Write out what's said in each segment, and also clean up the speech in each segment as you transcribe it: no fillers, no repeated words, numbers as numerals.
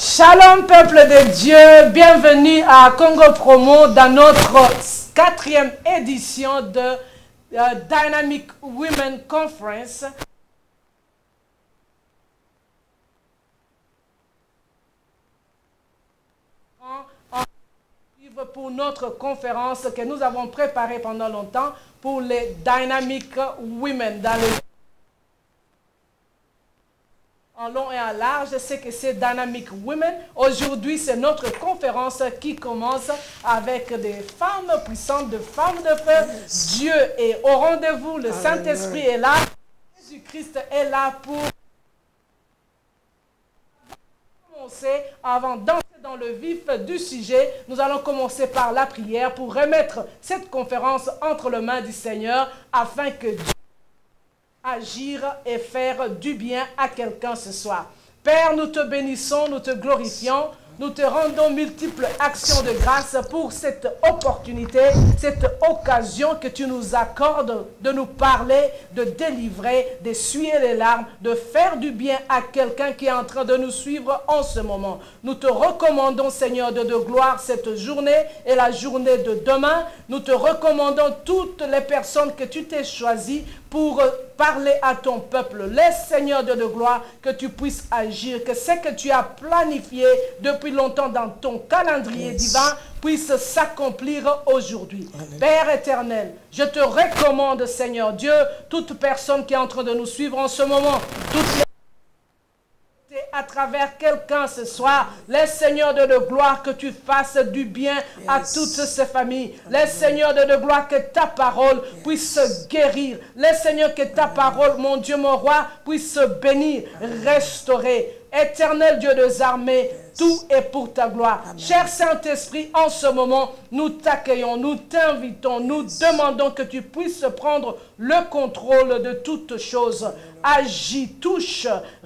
Shalom peuple de Dieu, bienvenue à Congo Promo dans notre 4e édition de Dynamic Women Conference. Pour notre conférence que nous avons préparée pendant longtemps pour les Dynamic Women dans le en long et en large, c'est que c'est Dynamic Women. Aujourd'hui, c'est notre conférence qui commence avec des femmes puissantes, des femmes de feu. Dieu est au rendez-vous, le Saint-Esprit est là. Jésus-Christ est là pour commencer. Avant d'entrer dans le vif du sujet, nous allons commencer par la prière pour remettre cette conférence entre les mains du Seigneur afin que Dieu agir et faire du bien à quelqu'un ce soir. Père, nous te bénissons, nous te glorifions, nous te rendons multiples actions de grâce pour cette opportunité, cette occasion que tu nous accordes de nous parler, de délivrer, d'essuyer les larmes, de faire du bien à quelqu'un qui est en train de nous suivre en ce moment. Nous te recommandons, Seigneur, de gloire cette journée et la journée de demain. Nous te recommandons toutes les personnes que tu t'es choisies pour parler à ton peuple. Laisse, Seigneur de gloire, que tu puisses agir, que ce que tu as planifié depuis longtemps dans ton calendrier divin puisse s'accomplir aujourd'hui. Père éternel, je te recommande, Seigneur Dieu, toute personne qui est en train de nous suivre en ce moment, toutes les à travers quelqu'un ce soir. Laisse, Seigneur de gloire, que tu fasses du bien à toutes ces familles. Laisse, Seigneur de gloire, que ta parole puisse guérir. Laisse, Seigneur, que ta parole, mon Dieu, mon roi, puisse bénir, restaurer. Éternel Dieu des armées, tout est pour ta gloire. Amen. Cher Saint-Esprit, en ce moment, nous t'accueillons, nous t'invitons, nous demandons que tu puisses prendre le contrôle de toutes choses. Agis, touche,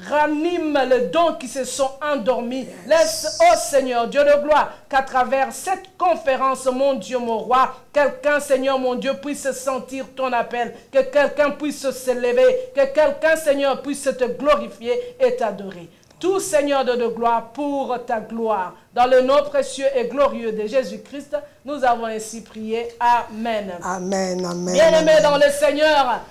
ranime les dons qui se sont endormis. Laisse, oh Seigneur, Dieu de gloire, qu'à travers cette conférence, mon Dieu, mon roi, quelqu'un, Seigneur, mon Dieu, puisse sentir ton appel, que quelqu'un puisse se lever, que quelqu'un, Seigneur, puisse te glorifier et t'adorer. Tout, Seigneur de gloire, pour ta gloire. Dans le nom précieux et glorieux de Jésus-Christ, nous avons ainsi prié. Amen. Amen, amen. Bien-aimés dans le Seigneur,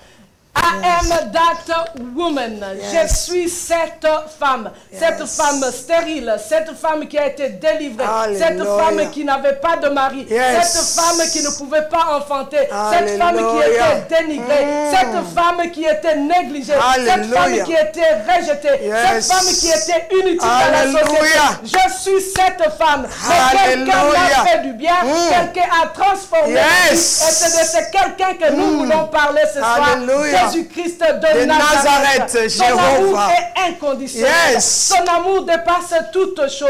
I am that woman. Je suis cette femme. Cette femme stérile. Cette femme qui a été délivrée. Alléluia. Cette femme qui n'avait pas de mari. Cette femme qui ne pouvait pas enfanter. Cette femme qui était dénigrée. Cette femme qui était négligée. Cette femme qui était rejetée. Cette femme qui était inutile dans la société. Je suis cette femme. Mais quelqu'un m'a fait du bien. Quelqu'un a transformé. Et c'est de ce quelqu'un que nous voulons parler ce soir. Jésus-Christ de Nazareth. Son amour est inconditionnel. Son amour dépasse toutes choses.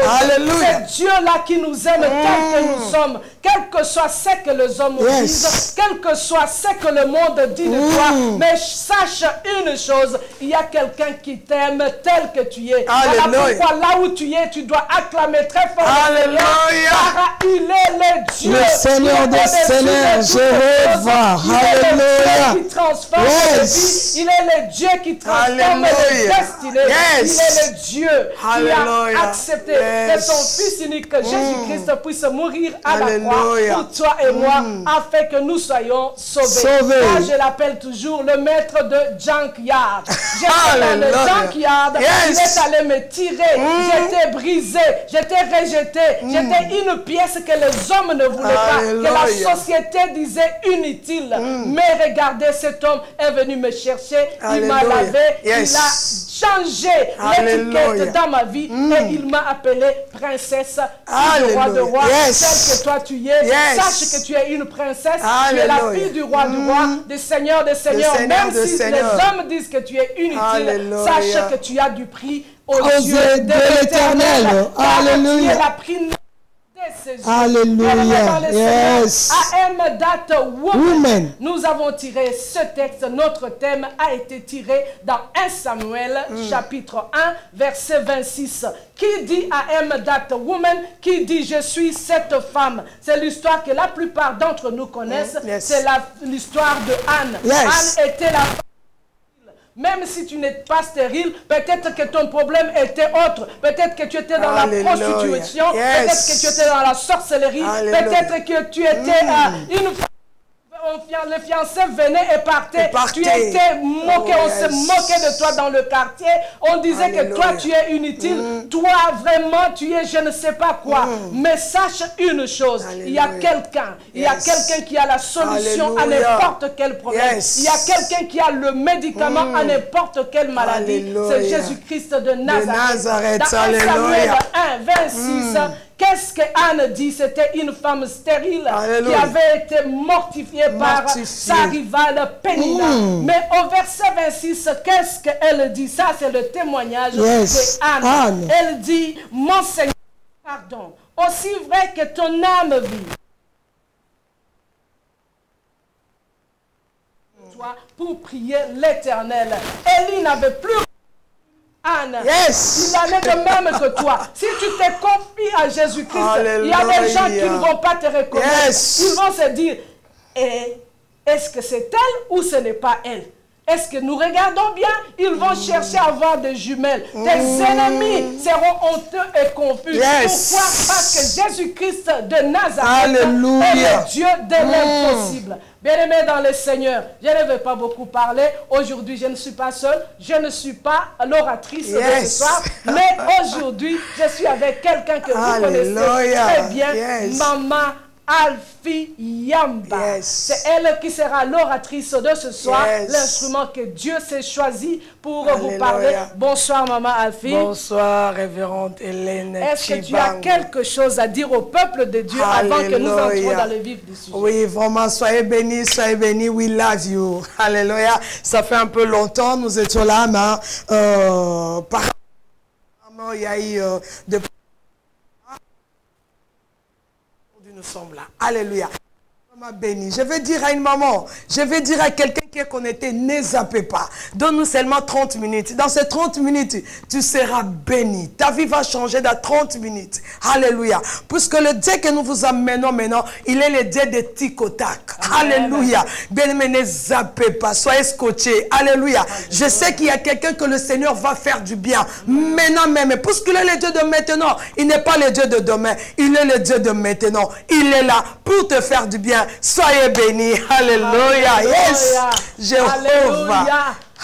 C'est Dieu-là qui nous aime tel que nous sommes. Quel que soit ce que les hommes disent, quel que soit ce que le monde dit de toi, mais sache une chose, il y a quelqu'un qui t'aime tel que tu es. Voilà pourquoi là où tu es, tu dois acclamer très fort. Alléluia. Car il est le Dieu. Le Seigneur des Seigneurs, Jéhovah. Alléluia. Qui transforme les vies. Il est le Dieu qui transforme les destinées. Il est le Dieu qui a accepté que son Fils unique, Jésus-Christ, puisse mourir à la croix pour toi et moi, afin que nous soyons sauvés. Moi, je l'appelle toujours le maître de junkyard. J'étais dans le junkyard, il est allé me tirer, j'étais brisé, j'étais rejeté, j'étais une pièce que les hommes ne voulaient pas, que la société disait inutile. Mais regardez, cet homme est venu me chercher, il m'a lavé, il a changé l'étiquette dans ma vie et il m'a appelé princesse, du roi de roi, celle que toi tu es. Sache que tu es une princesse, tu es la fille du roi, des seigneurs, même si les hommes disent que tu es inutile, sache que tu as du prix aux yeux de l'Éternel. Alléluia. Tu es la princesse. Alléluia. Yes. I am that woman. Nous avons tiré ce texte. Notre thème a été tiré dans 1 Samuel chapitre 1 verset 26. Qui dit I am that woman? Qui dit je suis cette femme? C'est l'histoire que la plupart d'entre nous connaissent. C'est l'histoire de Anne. Anne était la femme Même si tu n'es pas stérile, peut-être que ton problème était autre. Peut-être que tu étais dans la prostitution. Peut-être que tu étais dans la sorcellerie. Peut-être que tu étais une femme. Les fiancés venaient et partaient. Tu étais moqué, on se moquait de toi dans le quartier. On disait que toi tu es inutile. Toi vraiment tu es je ne sais pas quoi. Mais sache une chose, il y a quelqu'un. Il y a quelqu'un qui a la solution à n'importe quel problème. Il y a quelqu'un qui a le médicament à n'importe quelle maladie. C'est Jésus-Christ de Nazareth. Dans 1 Samuel 1, 26. Qu'est-ce que Anne dit? C'était une femme stérile qui avait été mortifiée par sa rivale Pénina. Mais au verset 26, qu'est-ce qu'elle dit? Ça, c'est le témoignage d'Anne. Elle dit, mon Seigneur, pardon, aussi vrai que ton âme vit. Pour prier l'Éternel. Élie n'avait plus Anne, il en est de même que toi. Si tu te confies à Jésus-Christ, il y a des gens qui ne vont pas te reconnaître. Ils vont se dire, est-ce que c'est elle ou ce n'est pas elle? Est-ce que nous regardons bien? Ils vont chercher à avoir des jumelles. Tes ennemis seront honteux et confus. Pourquoi? Parce que Jésus-Christ de Nazareth est le Dieu de l'impossible. Bien-aimés dans le Seigneur, je ne vais pas beaucoup parler. Aujourd'hui, je ne suis pas seule. Je ne suis pas l'oratrice de ce soir. Mais aujourd'hui, je suis avec quelqu'un que vous connaissez très bien, Maman Alfie Yamba. C'est elle qui sera l'oratrice de ce soir, l'instrument que Dieu s'est choisi pour vous parler. Bonsoir Maman Alfie. Bonsoir révérende Hélène. Est-ce que tu as quelque chose à dire au peuple de Dieu avant que nous entrions dans le vif du sujet? Oui, vraiment, soyez bénis, we love you. Alléluia. Ça fait un peu longtemps, nous étions là, mais il y a eu nous sommes là. Alléluia. Béni. Je vais dire à une maman, je vais dire à quelqu'un qui est connecté, ne zappez pas. Donne-nous seulement 30 minutes. Dans ces 30 minutes, tu seras béni. Ta vie va changer dans 30 minutes. Alléluia. Puisque le Dieu que nous vous amenons maintenant, il est le Dieu de tic-au-tac. Alléluia. Bien-aimé, ne zappez pas. Soyez scotchés. Alléluia. Je sais qu'il y a quelqu'un que le Seigneur va faire du bien. Maintenant même. Puisqu'il est le Dieu de maintenant, il n'est pas le Dieu de demain. Il est le Dieu de maintenant. Il est là pour te faire du bien. Soyez bénis. Alléluia. Yes. Jéhovah.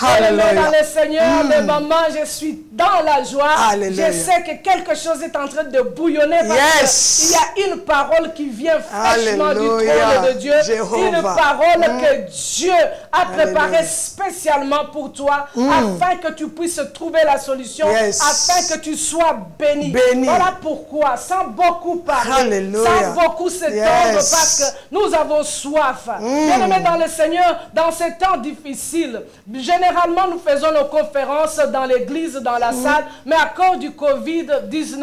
Alléluia. Dans le Seigneur, mes mamans, je suis dans la joie. Alléluia. Je sais que quelque chose est en train de bouillonner. Parce qu'il y a une parole qui vient fraîchement du trône de Dieu. Une parole que Dieu a préparée spécialement pour toi. Afin que tu puisses trouver la solution. Afin que tu sois béni. Voilà pourquoi, sans beaucoup parler, sans beaucoup s'étendre, parce que nous avons soif. Bien-aimés dans le Seigneur, dans ces temps difficiles, généralement, nous faisons nos conférences dans l'église, dans la salle, mais à cause du Covid-19,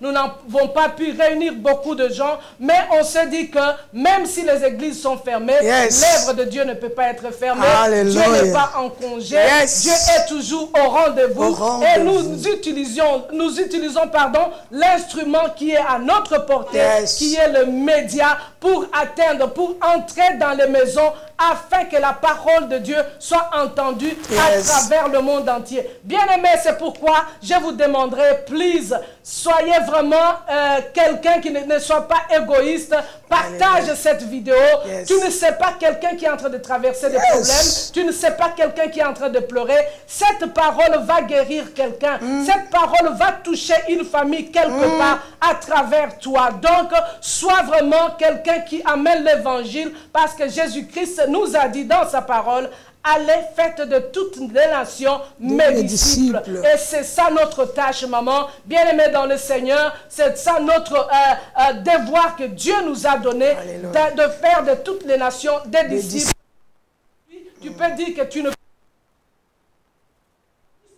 nous n'avons pas pu réunir beaucoup de gens, mais on se dit que même si les églises sont fermées, l'œuvre de Dieu ne peut pas être fermée. Dieu n'est pas en congé. Dieu est toujours au rendez-vous. Et nous utilisons l'instrument qui est à notre portée, qui est le média, pour atteindre, pour entrer dans les maisons, afin que la parole de Dieu soit entendue à travers le monde entier. Bien-aimés, c'est pourquoi je vous demanderai, please, soyez vraiment quelqu'un qui ne soit pas égoïste. Partage cette vidéo. Tu ne sais pas quelqu'un qui est en train de traverser des problèmes. Tu ne sais pas quelqu'un qui est en train de pleurer. Cette parole va guérir quelqu'un. Cette parole va toucher une famille quelque part à travers toi. Donc, sois vraiment quelqu'un qui amène l'évangile, parce que Jésus-Christ nous a dit dans sa parole, allez, faites de toutes les nations mes disciples. Et c'est ça notre tâche, maman. Bien-aimés dans le Seigneur, c'est ça notre devoir que Dieu nous a donné, de faire de toutes les nations des disciples. Tu peux dire que tu ne...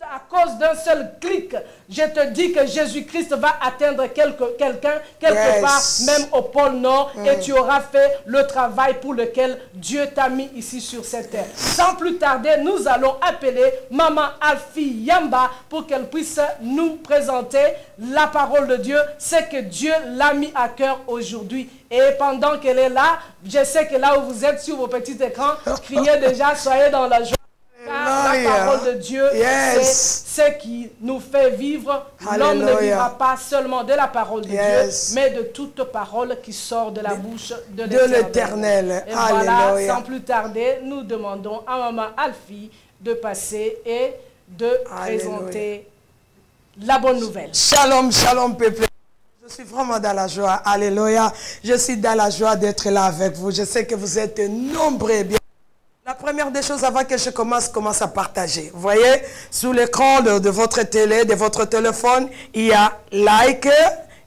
À cause d'un seul clic, je te dis que Jésus-Christ va atteindre quelqu'un quelque part, même au pôle Nord, et tu auras fait le travail pour lequel Dieu t'a mis ici sur cette terre. Sans plus tarder, nous allons appeler Maman Alfie Yamba pour qu'elle puisse nous présenter la parole de Dieu, ce que Dieu l'a mis à cœur aujourd'hui. Et pendant qu'elle est là, je sais que là où vous êtes sur vos petits écrans, criez déjà, soyez dans la joie. la parole de Dieu, c'est ce qui nous fait vivre. L'homme ne vivra pas seulement de la parole de Dieu, mais de toute parole qui sort de la bouche de l'Éternel. Et voilà, sans plus tarder, nous demandons à Maman Alfie de passer et de présenter la bonne nouvelle. Shalom, shalom, peuple. Je suis vraiment dans la joie. Alléluia. Je suis dans la joie d'être là avec vous. Je sais que vous êtes nombreux. Bien. La première des choses, avant que je commence à partager. Vous voyez, sous l'écran de votre télé, de votre téléphone, il y a like,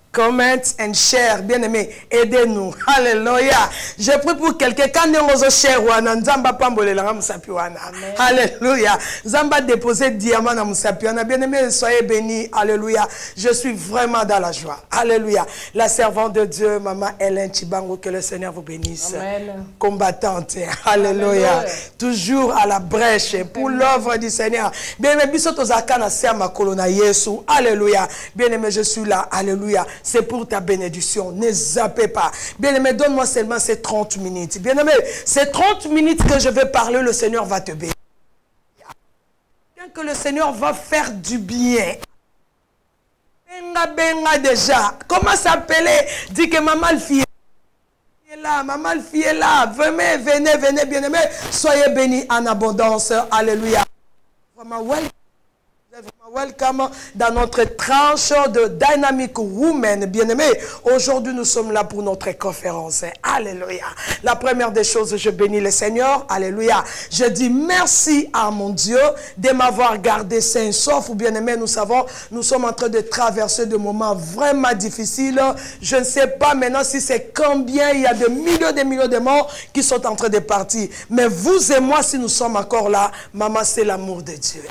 comment and share. Bien aimé, aidez-nous. Alléluia. Je prie pour quelqu'un. Quand nous avons share, Nzamba pambole la musapi wana. Alléluia. Nzamba déposer diamant na musapi wana. Bien aimé, soyez bénis. Alléluia. Je suis vraiment dans la joie. Alléluia. La servante de Dieu, Maman Hélène Chibango, que le Seigneur vous bénisse. Amen. Combattante. Alléluia. Toujours à la brèche pour l'œuvre du Seigneur. Bien aimé, bisoto zakana sema kolona Yesu. Alléluia. Bien aimé, je suis là. Alléluia. C'est pour ta bénédiction. Ne zappez pas. Bien-aimé, donne-moi seulement ces 30 minutes. Bien-aimé, ces 30 minutes que je vais parler, le Seigneur va te bénir. Que le Seigneur va faire du bien. Benga, benga déjà. Comment s'appeler? Dis que maman le fille est là. Maman le fille est là. Venez, venez, venez, bien-aimé. Soyez bénis en abondance. Alléluia. Vraiment, welcome dans notre tranche de Dynamic Women, bien-aimés. Aujourd'hui, nous sommes là pour notre conférence. Alléluia. La première des choses, je bénis le Seigneur. Alléluia. Je dis merci à mon Dieu de m'avoir gardé sain et sauf. Bien-aimés, nous savons, nous sommes en train de traverser des moments vraiment difficiles. Je ne sais pas maintenant si c'est combien il y a de millions de morts qui sont en train de partir. Mais vous et moi, si nous sommes encore là, maman, c'est l'amour de Dieu.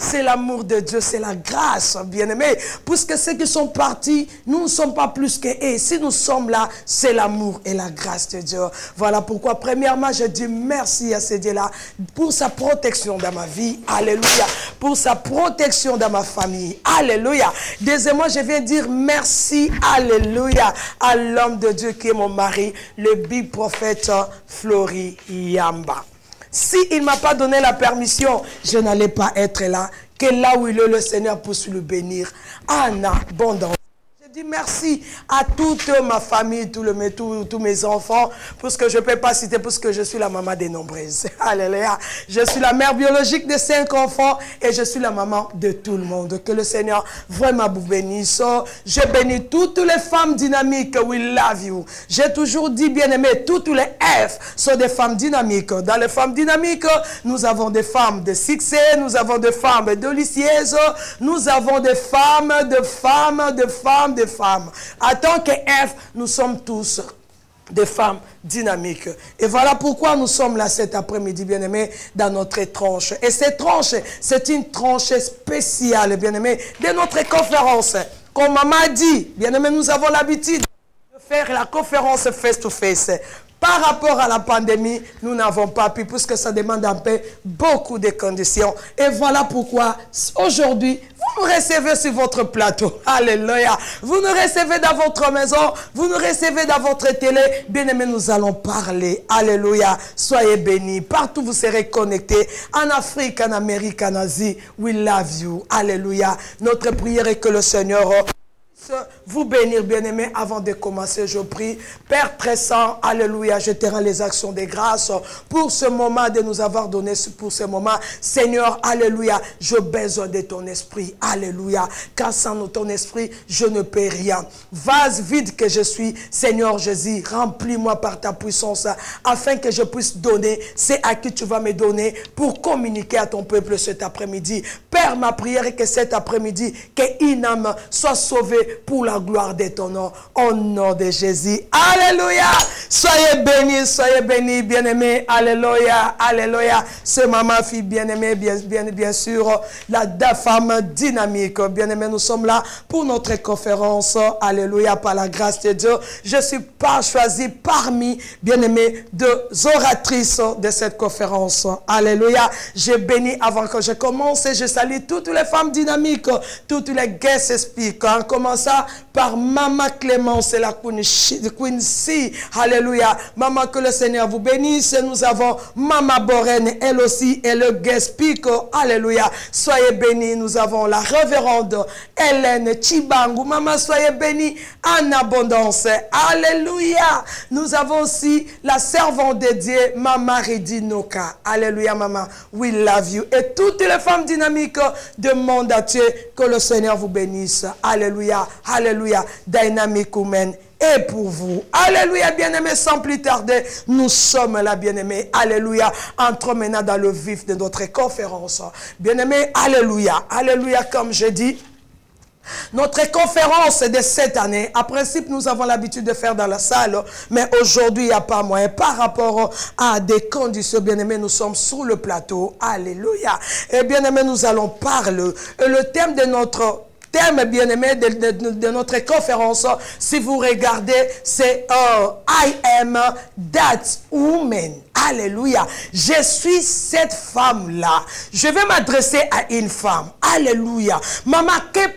C'est l'amour de Dieu, c'est la grâce, bien-aimés. Puisque ceux qui sont partis, nous ne sommes pas plus que eux. Si nous sommes là, c'est l'amour et la grâce de Dieu. Voilà pourquoi, premièrement, je dis merci à ce Dieu-là pour sa protection dans ma vie. Alléluia. Pour sa protection dans ma famille. Alléluia. Deuxièmement, je viens dire merci, alléluia, à l'homme de Dieu qui est mon mari, le big prophète Flori Yamba. S'il ne m'a pas donné la permission, je n'allais pas être là. Que là où il est, le Seigneur puisse le bénir en abondance. Je dis merci à toute ma famille, tous mes enfants, parce que je ne peux pas citer, parce que je suis la maman des nombreuses. Alléluia. Je suis la mère biologique de 5 enfants et je suis la maman de tout le monde. Que le Seigneur vraiment vous bénisse. Je bénis toutes les femmes dynamiques. We love you. J'ai toujours dit, bien aimé, toutes les F sont des femmes dynamiques. Dans les femmes dynamiques, nous avons des femmes de succès, nous avons des femmes délicieuses, nous avons des femmes, de femmes. En tant que F, nous sommes tous des femmes dynamiques. Et voilà pourquoi nous sommes là cet après-midi, bien-aimés, dans notre tranche. Et cette tranche, c'est une tranche spéciale, bien-aimés, de notre conférence. Comme maman a dit, bien-aimés, nous avons l'habitude de faire la conférence face-to-face. Par rapport à la pandémie, nous n'avons pas pu, puisque ça demande un peu beaucoup de conditions. Et voilà pourquoi, aujourd'hui, vous nous recevez sur votre plateau. Alléluia. Vous nous recevez dans votre maison, vous nous recevez dans votre télé. Bien-aimés, nous allons parler. Alléluia. Soyez bénis. Partout, vous serez connectés. En Afrique, en Amérique, en Asie. We love you. Alléluia. Notre prière est que le Seigneur vous bénir, bien-aimés. Avant de commencer, je prie. Père très saint, alléluia, je te rends les actions de grâce pour ce moment de nous avoir donné, pour ce moment. Seigneur, alléluia, j'ai besoin de ton esprit, alléluia, car sans ton esprit, je ne peux rien. Vase vide que je suis, Seigneur Jésus, remplis-moi par ta puissance, afin que je puisse donner, c'est à qui tu vas me donner, pour communiquer à ton peuple cet après-midi. Père, ma prière est que cet après-midi, qu'une âme soit sauvée pour la gloire de ton nom, au nom de Jésus. Alléluia. Soyez bénis, bien-aimés. Alléluia, alléluia. C'est maman, fille bien-aimée, bien sûr, la femme dynamique. Bien-aimés, nous sommes là pour notre conférence. Alléluia, par la grâce de Dieu. Je suis pas choisi parmi, bien-aimés, deux oratrices de cette conférence. Alléluia. Je bénis avant que je commence. Je salue toutes les femmes dynamiques, toutes les guest speakers. Commence commençant par Maman Clémence et la Quincy. Alléluia. Maman, que le Seigneur vous bénisse. Nous avons Maman Borène, elle aussi, et le guest speaker. Alléluia. Soyez bénis. Nous avons la révérende Hélène Chibangu. Maman, soyez bénis en abondance. Alléluia. Nous avons aussi la servante dédiée, Maman Ridinoka. Alléluia, maman. We love you. Et toutes les femmes dynamiques de monde entier, que le Seigneur vous bénisse. Alléluia. Alléluia. Dynamic Women et pour vous. Alléluia, bien-aimés, sans plus tarder, nous sommes là, bien-aimés. Alléluia, entrons maintenant dans le vif de notre conférence. Bien-aimés, alléluia, alléluia, comme je dis. Notre conférence de cette année, en principe, nous avons l'habitude de faire dans la salle, mais aujourd'hui, il n'y a pas moyen. Par rapport à des conditions, bien-aimés, nous sommes sur le plateau. Alléluia. Et bien-aimés, nous allons parler. Le thème de notre bien-aimé, de notre conférence, si vous regardez, c'est I am that woman. Alléluia. Je suis cette femme-là. Je vais m'adresser à une femme. Alléluia. Maman,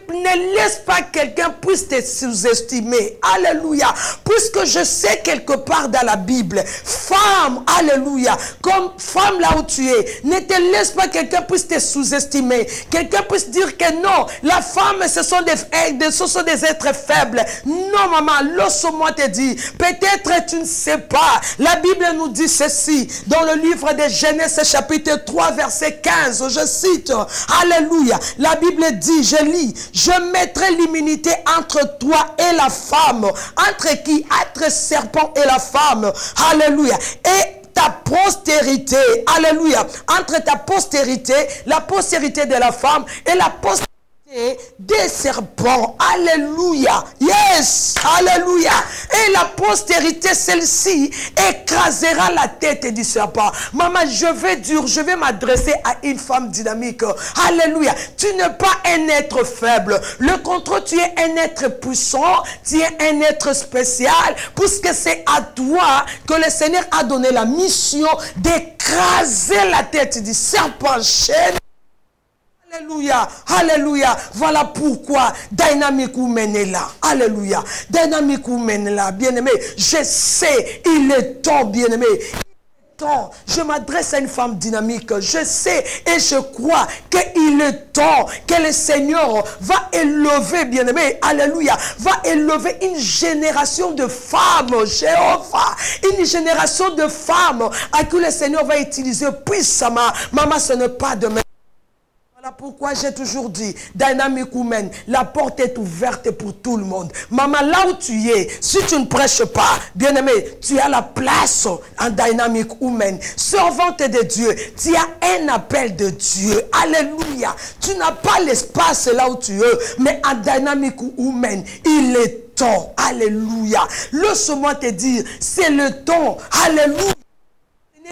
ne laisse pas quelqu'un puisse te sous-estimer. Alléluia. Puisque je sais quelque part dans la Bible, femme, alléluia, comme femme là où tu es, ne te laisse pas quelqu'un puisse te sous-estimer. Quelqu'un puisse dire que non, la femme, ce sont des êtres faibles. Non, maman, laisse-moi te dire, peut-être tu ne sais pas. La Bible nous dit ceci. Dans le livre de Genèse chapitre 3 verset 15, je cite, alléluia, la Bible dit, je lis, je mettrai l'immunité entre toi et la femme, entre qui? Entre serpent et la femme, alléluia, et ta postérité, alléluia, entre ta postérité, la postérité de la femme et la postérité des serpents, alléluia, yes, alléluia, et la postérité, celle-ci, écrasera la tête du serpent. Maman, je vais m'adresser à une femme dynamique, alléluia, tu n'es pas un être faible, le contraire, tu es un être puissant, tu es un être spécial, puisque c'est à toi que le Seigneur a donné la mission d'écraser la tête du serpent chaîne. Alléluia, alléluia, voilà pourquoi Dynamic Women est là, alléluia, Dynamic Women est là, bien-aimé, je sais, il est temps, bien-aimé, je m'adresse à une femme dynamique, je sais et je crois qu'il est temps que le Seigneur va élever, bien-aimé, alléluia, va élever une génération de femmes, Jéhovah, une génération de femmes à qui le Seigneur va utiliser puissamment. Maman, ce n'est pas demain. Voilà pourquoi j'ai toujours dit, Dynamic Women, la porte est ouverte pour tout le monde. Maman, là où tu es, si tu ne prêches pas, bien-aimé, tu as la place en Dynamic Women. Servante de Dieu, tu as un appel de Dieu. Alléluia. Tu n'as pas l'espace là où tu es, mais en Dynamic Women, il est temps. Alléluia. Laisse-moi te dire, c'est le temps. Alléluia.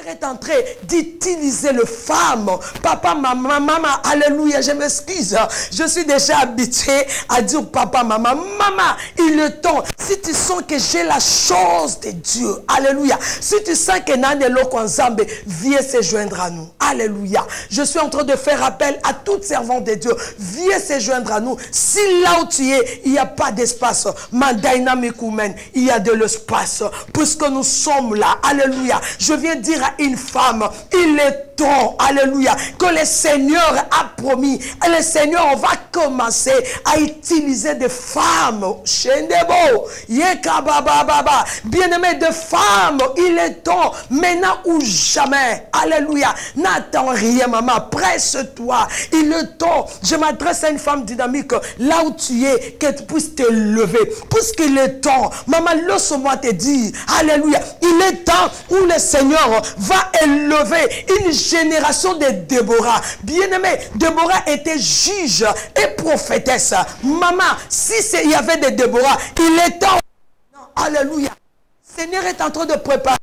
Est en train d'utiliser le femme, papa, maman, maman, alléluia, je m'excuse, je suis déjà habitué à dire papa, maman, maman, il est temps, si tu sens que j'ai la chose de Dieu, alléluia, si tu sens que Nanelo Kwanzambe viens se joindre à nous, alléluia, je suis en train de faire appel à toute servante de Dieu, viens se joindre à nous, si là où tu es, il n'y a pas d'espace, ma Dynamic Woman, il y a de l'espace, puisque nous sommes là, alléluia, je viens dire à une femme, il est temps, alléluia, que le Seigneur a promis, et le Seigneur va commencer à utiliser des femmes, bien-aimés, de femmes, il est temps, maintenant ou jamais, alléluia, n'attends rien, maman, presse-toi, il est temps, je m'adresse à une femme dynamique, là où tu es, que tu puisses te lever, puisqu'il est temps, maman, laisse-moi te dire, alléluia, il est temps où le Seigneur va élever une génération de Déborah. Bien-aimé, Déborah était juge et prophétesse. Maman, si il y avait des Déborah, il est temps. Non, alléluia. Le Seigneur est en train de préparer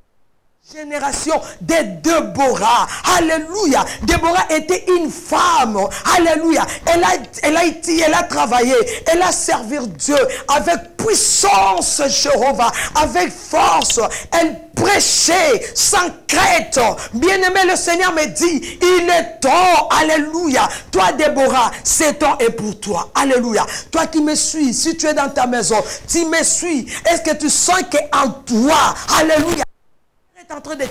Génération de Déborah. Alléluia. Déborah était une femme. Alléluia. Elle a travaillé. Elle a servi Dieu avec puissance, Jéhovah, avec force. Elle prêchait sans crainte. Bien-aimé, le Seigneur me dit, il est temps. Alléluia. Toi, Déborah, ce temps est pour toi. Alléluia. Toi qui me suis, si tu es dans ta maison, tu me suis. Est-ce que tu sens qu'en toi, alléluia, en train de...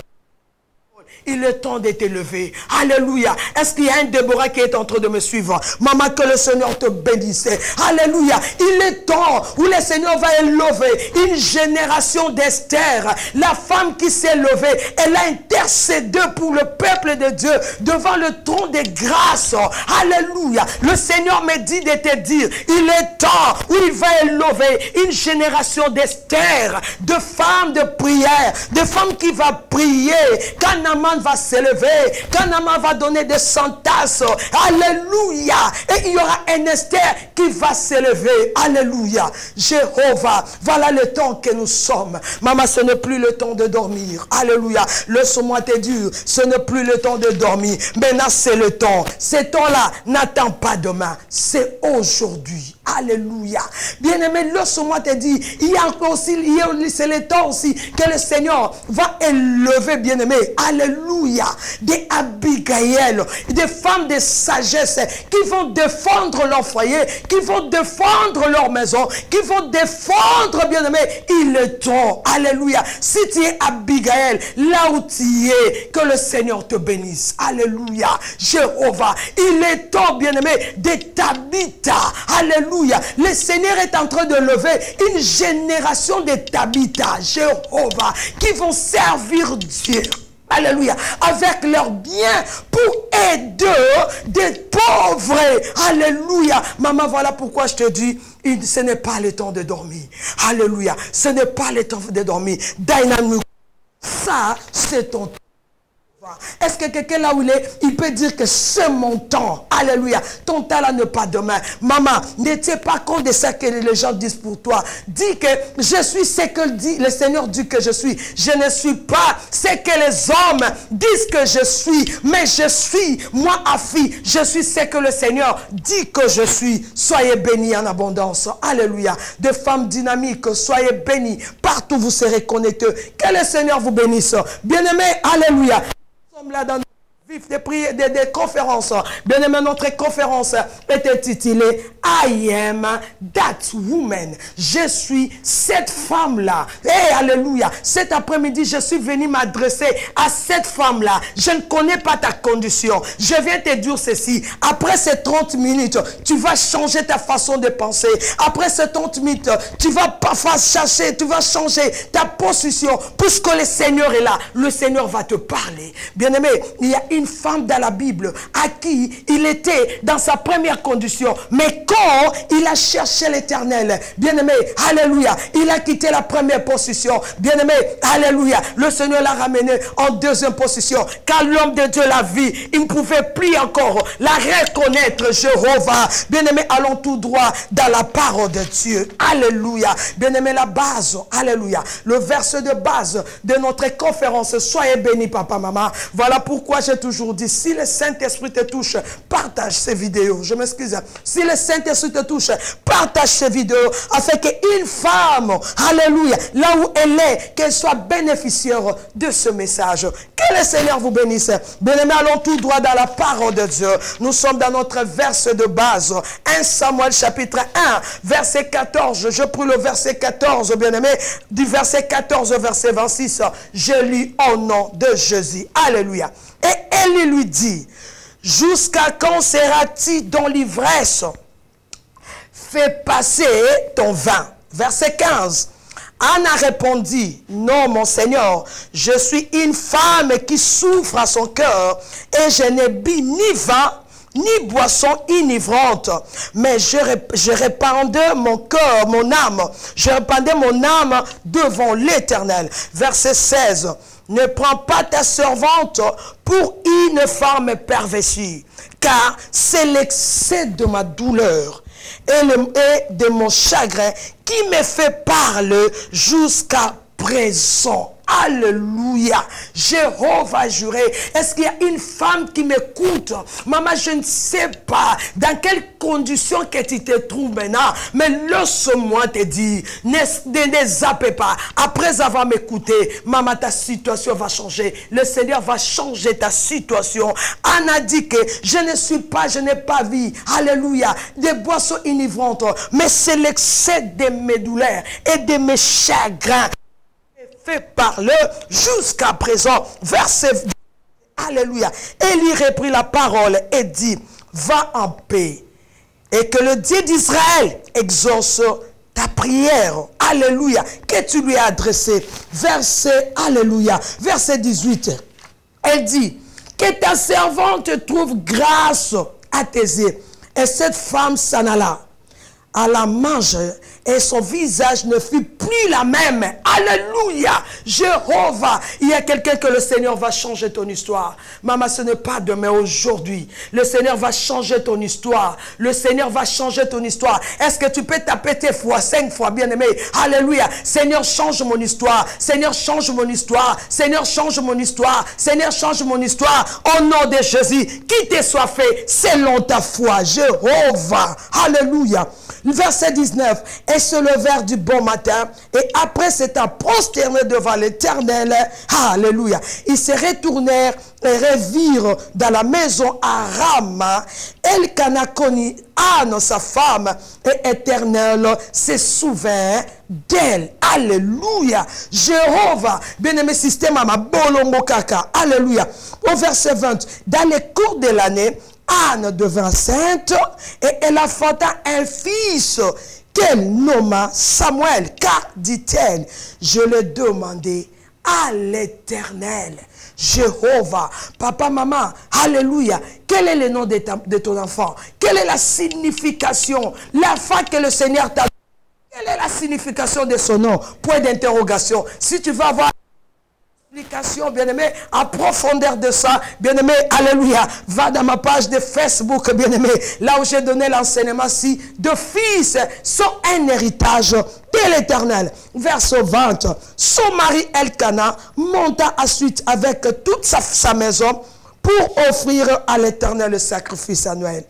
Il est temps de t'élever. Alléluia. Est-ce qu'il y a un Déborah qui est en train de me suivre? Maman, que le Seigneur te bénisse. Alléluia. Il est temps où le Seigneur va élever une génération d'Esther. La femme qui s'est levée, elle a intercédé pour le peuple de Dieu devant le trône de grâce. Alléluia. Le Seigneur me dit de te dire, il est temps où il va élever une génération d'Esther, de femmes de prière, de femmes qui vont prier. Quand Naaman va s'élever, quand Naaman va donner des sentences, alléluia, et il y aura un Esther qui va s'élever, alléluia. Jéhovah, voilà le temps que nous sommes. Maman, ce n'est plus le temps de dormir, alléluia. Le sommet est dur, ce n'est plus le temps de dormir. Maintenant, c'est le temps. Ce temps-là n'attend pas demain, c'est aujourd'hui. Alléluia. Bien-aimé, le sommet te dit, il y a encore aussi, c'est le temps aussi que le Seigneur va élever, bien-aimé. Alléluia. Des Abigail, des femmes de sagesse qui vont défendre leur foyer, qui vont défendre leur maison, qui vont défendre, bien-aimé, il est temps. Alléluia. Si tu es Abigail, là où tu es, que le Seigneur te bénisse. Alléluia. Jéhovah, il est temps, bien-aimé, de Tabitha. Alléluia. Le Seigneur est en train de lever une génération de Tabitha, Jéhovah, qui vont servir Dieu. Alléluia. Avec leurs biens pour aider des pauvres. Alléluia. Maman, voilà pourquoi je te dis, ce n'est pas le temps de dormir. Alléluia. Ce n'est pas le temps de dormir. Dynamique. Ça, c'est ton temps. Est-ce que quelqu'un là où il est, il peut dire que c'est mon temps? Alléluia. Ton temps là n'est pas demain. Maman, ne tiens pas compte de ça que les gens disent pour toi. Dis que je suis ce que dit, le Seigneur dit que je suis. Je ne suis pas ce que les hommes disent que je suis. Mais je suis, moi, Afi, je suis ce que le Seigneur dit que je suis. Soyez bénis en abondance. Alléluia. Des femmes dynamiques, soyez bénis. Partout vous serez connectés. Que le Seigneur vous bénisse. Bien-aimés, alléluia. Nous sommes là dans vif des prières, des conférences. Bien aimé, notre conférence est intitulée I am that woman. Je suis cette femme-là. Hey, alléluia. Cet après-midi, je suis venu m'adresser à cette femme-là. Je ne connais pas ta condition. Je viens te dire ceci. Après ces 30 minutes, tu vas changer ta façon de penser. Après ces 30 minutes, tu vas parfois chercher, tu vas changer ta position. Puisque le Seigneur est là, le Seigneur va te parler. Bien aimé, il y a une femme dans la Bible à qui il était dans sa première condition. Mais quand il a cherché l'Éternel, bien-aimé, alléluia, il a quitté la première position. Bien-aimé, alléluia, le Seigneur l'a ramené en deuxième position. Quand l'homme de Dieu l'a vu, il ne pouvait plus encore la reconnaître, Jéhovah. Bien-aimé, allons tout droit dans la parole de Dieu. Alléluia. Bien-aimé, la base, alléluia, le verset de base de notre conférence. Soyez bénis, papa, maman. Voilà pourquoi j'ai toujours dit, si le Saint-Esprit te touche, partage ces vidéos. Je m'excuse. Si le Saint-Esprit te touche, partage ces vidéos afin qu'une femme, alléluia, là où elle est, qu'elle soit bénéficiaire de ce message. Que le Seigneur vous bénisse. Bien-aimés, allons tout droit dans la parole de Dieu. Nous sommes dans notre verset de base. 1 Samuel chapitre 1, verset 14. Je prie le verset 14, bien-aimé. Du verset 14 au verset 26, je lis au nom de Jésus. Alléluia. Et Élie lui dit, jusqu'à quand seras-tu dans l'ivresse? Fais passer ton vin. Verset 15. Anna répondit, non mon Seigneur, je suis une femme qui souffre à son cœur et je n'ai bu ni vin ni boisson enivrante, mais je répandais mon cœur, mon âme, je répandais mon âme devant l'Éternel. Verset 16. Ne prends pas ta servante pour une femme perversie, car c'est l'excès de ma douleur et de mon chagrin qui me fait parler jusqu'à présent. Alléluia. Jéhovah a juré. Est-ce qu'il y a une femme qui m'écoute? Maman, je ne sais pas dans quelles conditions que tu te trouves maintenant. Mais laisse-moi te dire, ne zappez pas. Après avoir m'écouté, maman, ta situation va changer. Le Seigneur va changer ta situation. Anna dit que je n'ai pas vu, alléluia, des boissons inivrantes, mais c'est l'excès de mes douleurs et de mes chagrins fait parler jusqu'à présent. Verset, alléluia. Élie reprit la parole et dit, va en paix et que le Dieu d'Israël exauce ta prière, alléluia, que tu lui as adressée. Verset, alléluia, verset 18, elle dit, que ta servante trouve grâce à tes yeux. Et cette femme s'en alla à la marge et son visage ne fut plus la même. Alléluia. Jéhovah. Il y a quelqu'un que le Seigneur va changer ton histoire. Maman, ce n'est pas demain, aujourd'hui. Le Seigneur va changer ton histoire. Le Seigneur va changer ton histoire. Est-ce que tu peux taper tes fois, 5 fois, bien-aimé? Alléluia. Seigneur, change mon histoire. Seigneur, change mon histoire. Seigneur, change mon histoire. Seigneur, change mon histoire. Au nom de Jésus, qu'il te soit fait selon ta foi. Jéhovah. Alléluia. Verset 19. Et se levèrent du bon matin, et après s'étant prosternés devant l'Éternel, alléluia, ils se retournèrent et revirent dans la maison à Rama. Elkana connut Anne, sa femme, et Éternel se souvint d'elle. Alléluia. Jéhovah, bien-aimé système à ma bolongo kaka. Alléluia. Au verset 20, dans les cours de l'année, Anne devint sainte et elle enfanta un fils qu'elle nomma Samuel, car, dit-elle, je l'ai demandé à l'Éternel. Jéhovah, papa, maman, alléluia. Quel est le nom de ton enfant? Quelle est la signification? L'enfant que le Seigneur t'a donné. Quelle est la signification de son nom? Point d'interrogation. Si tu veux avoir bien-aimé, en profondeur de ça, bien-aimé, alléluia, va dans ma page de Facebook, bien-aimé, là où j'ai donné l'enseignement, si deux fils sont un héritage de l'Éternel. Verset 20, son mari Elkana monta ensuite avec toute sa maison pour offrir à l'Éternel le sacrifice annuel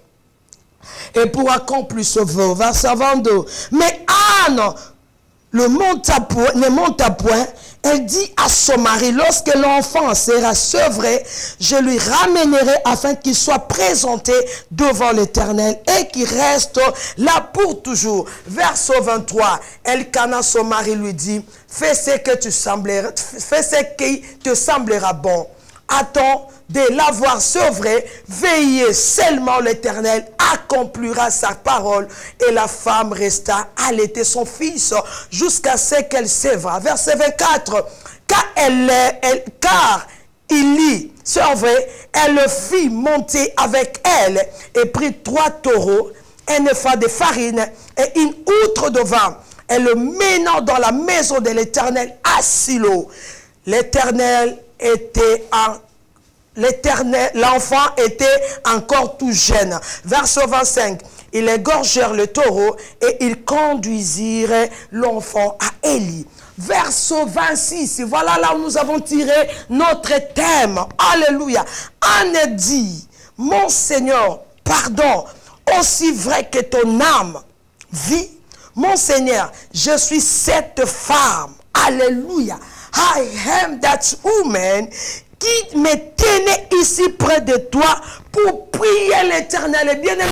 et pour accomplir ce vœu. Verset 22, mais Anne ne monta point. Elle dit à son mari, lorsque l'enfant sera sevré, je lui ramènerai afin qu'il soit présenté devant l'Éternel et qu'il reste là pour toujours. Verset 23, Elkana, son mari, lui dit, fais ce qui te semblera bon. Attends de l'avoir sevré, veillez seulement l'Éternel accomplira sa parole. Et la femme resta allaiter son fils jusqu'à ce qu'elle sévra. Verset 24, car il y servait, elle le fit monter avec elle et prit 3 taureaux, un épha de farine et une outre de vin. Et le menant dans la maison de l'Éternel à Silo. L'enfant était encore tout jeune. Verset 25. Ils égorgèrent le taureau et ils conduisirent l'enfant à Élie. Verset 26. Voilà là où nous avons tiré notre thème. Alléluia. Anne dit, mon Seigneur, pardon, aussi vrai que ton âme vit, mon Seigneur, je suis cette femme. Alléluia. I am that woman qui me tenait ici près de toi pour prier l'Éternel. Et bien aimé,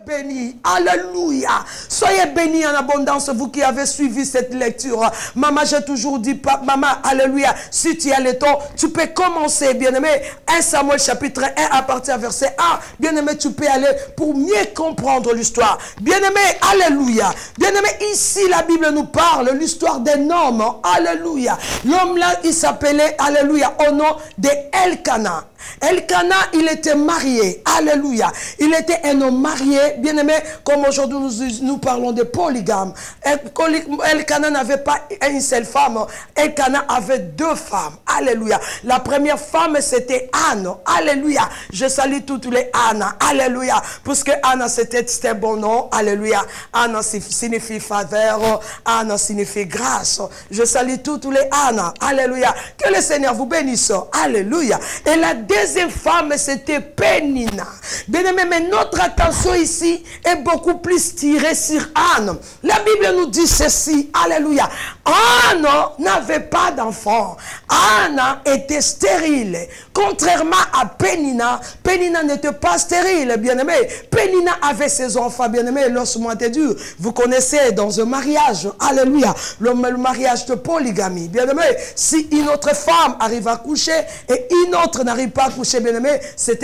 béni. Alléluia. Soyez bénis en abondance, vous qui avez suivi cette lecture. Maman, j'ai toujours dit, maman, alléluia, si tu as le temps, tu peux commencer, bien-aimé, 1 Samuel chapitre 1 à partir du verset 1. Bien-aimé, tu peux aller pour mieux comprendre l'histoire. Bien-aimé, alléluia. Bien-aimé, ici, la Bible nous parle l'histoire d'un homme. Alléluia. L'homme là, il s'appelait, alléluia, au nom de Elkana. Elkana, il était marié. Alléluia. Il était un homme marié marié, bien aimé, comme aujourd'hui nous parlons de polygame. Elkanah n'avait pas une seule femme. Elkanah avait 2 femmes. Alléluia. La première femme, c'était Anne. Alléluia. Je salue toutes les Anne. Alléluia. Parce que Anne, c'était un bon nom. Alléluia. Anne signifie faveur. Anne signifie grâce. Je salue toutes les Anne. Alléluia. Que le Seigneur vous bénisse. Alléluia. Et la deuxième femme, c'était Pénina. Bien aimé, mais notre attention ici est beaucoup plus tirée sur Anne. La Bible nous dit ceci. Alléluia. Anne n'avait pas d'enfant. Anne était stérile. Contrairement à Pénina, Pénina n'était pas stérile, bien aimé. Pénina avait ses enfants, bien aimé, lorsque t'es dur. Vous connaissez dans un mariage, alléluia, le mariage de polygamie, bien aimé. Si une autre femme arrive à coucher et une autre n'arrive pas à coucher, bien aimé, c'est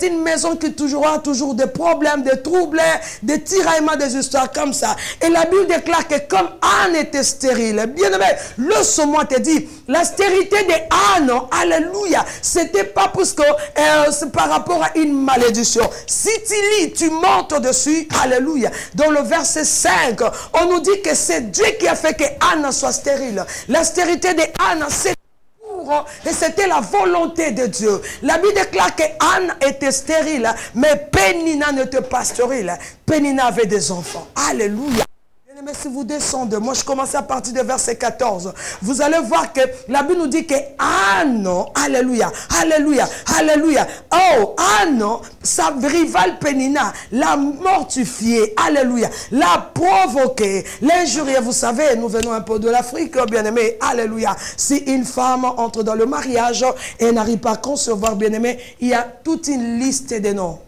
une maison qui aura toujours des problèmes, des troubles, des tiraillements, des histoires comme ça. Et la Bible déclare que comme Anne était stérile, bien aimé, le te dit, la stérilité de Anne, alléluia, c'était pas parce que c'est par rapport à une malédiction. Si tu lis, tu montes dessus, alléluia. Dans le verset 5, on nous dit que c'est Dieu qui a fait que Anne soit stérile. La stérilité de Anne, c'est et c'était la volonté de Dieu. La Bible déclare que Anne était stérile, mais Pénina n'était pas stérile. Pénina avait des enfants. Alléluia. Mais si vous descendez, moi je commence à partir de verset 14. Vous allez voir que la Bible nous dit que Anne, alléluia, alléluia, alléluia. Oh, Anne, sa rivale Pénina, l'a mortifiée, alléluia, l'a provoquée, l'injuriée. Vous savez, nous venons un peu de l'Afrique, bien aimé, alléluia. Si une femme entre dans le mariage et n'arrive pas à concevoir, bien aimé, il y a toute une liste de noms.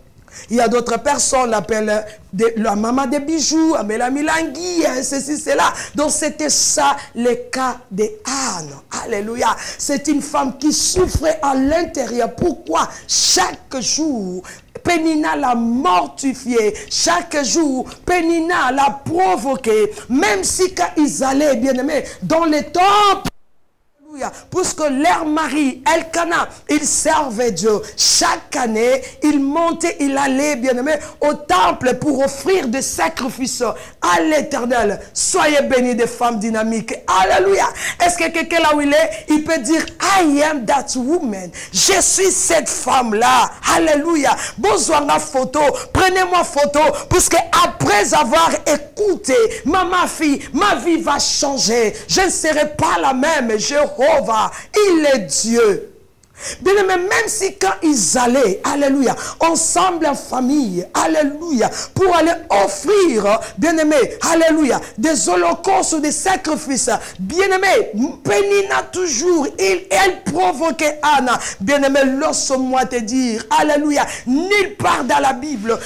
Il y a d'autres personnes, l'appellent la maman des bijoux, Amela Milangui, ceci, cela. Donc c'était ça le cas de Anne. Alléluia. C'est une femme qui souffrait à l'intérieur. Pourquoi? Chaque jour, Pénina l'a mortifié. Chaque jour, Pénina l'a provoqué. Même si quand ils allaient, bien aimés, dans les temples, puisque leur mari, Elkanah, il servait Dieu. Chaque année, il montait, il allait, bien aimé, au temple pour offrir des sacrifices à l'Éternel. Soyez bénis des femmes dynamiques. Alléluia. Est-ce que quelqu'un là où il est, il peut dire, I am that woman. Je suis cette femme-là. Alléluia. Besoin de photo. Prenez-moi photo. Puisque après avoir écouté, ma fille, ma vie va changer. Je ne serai pas la même. Jéhovah, il est Dieu. Bien aimé, même si quand ils allaient, alléluia, ensemble en famille, alléluia, pour aller offrir, bien aimé, alléluia, des holocaustes ou des sacrifices, bien aimé, Pénina toujours, elle provoquait Anna, bien aimé, laisse-moi te dire, alléluia, nulle part dans la Bible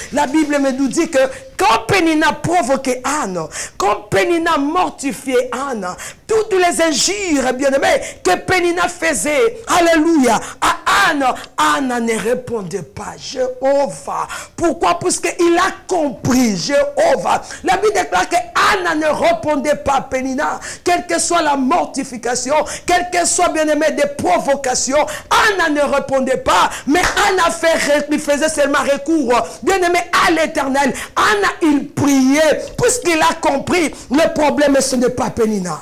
me nous dit que quand Pénina provoquait Anne, quand Pénina mortifiait Anne, toutes les injures, bien aimé, que Pénina faisait, alléluia, à Anne, Anne ne répondait pas. Jéhovah. Pourquoi? Parce qu'il a compris. Jéhovah. La Bible déclare que Anne ne répondait pas à Pénina. Quelle que soit la mortification, quelle que soit, bien aimé, des provocations, Anne ne répondait pas. Mais Anne il faisait seulement recours, bien aimé, à l'Éternel. Anne, il priait. Puisqu'il a compris, le problème, ce n'est pas Pénina.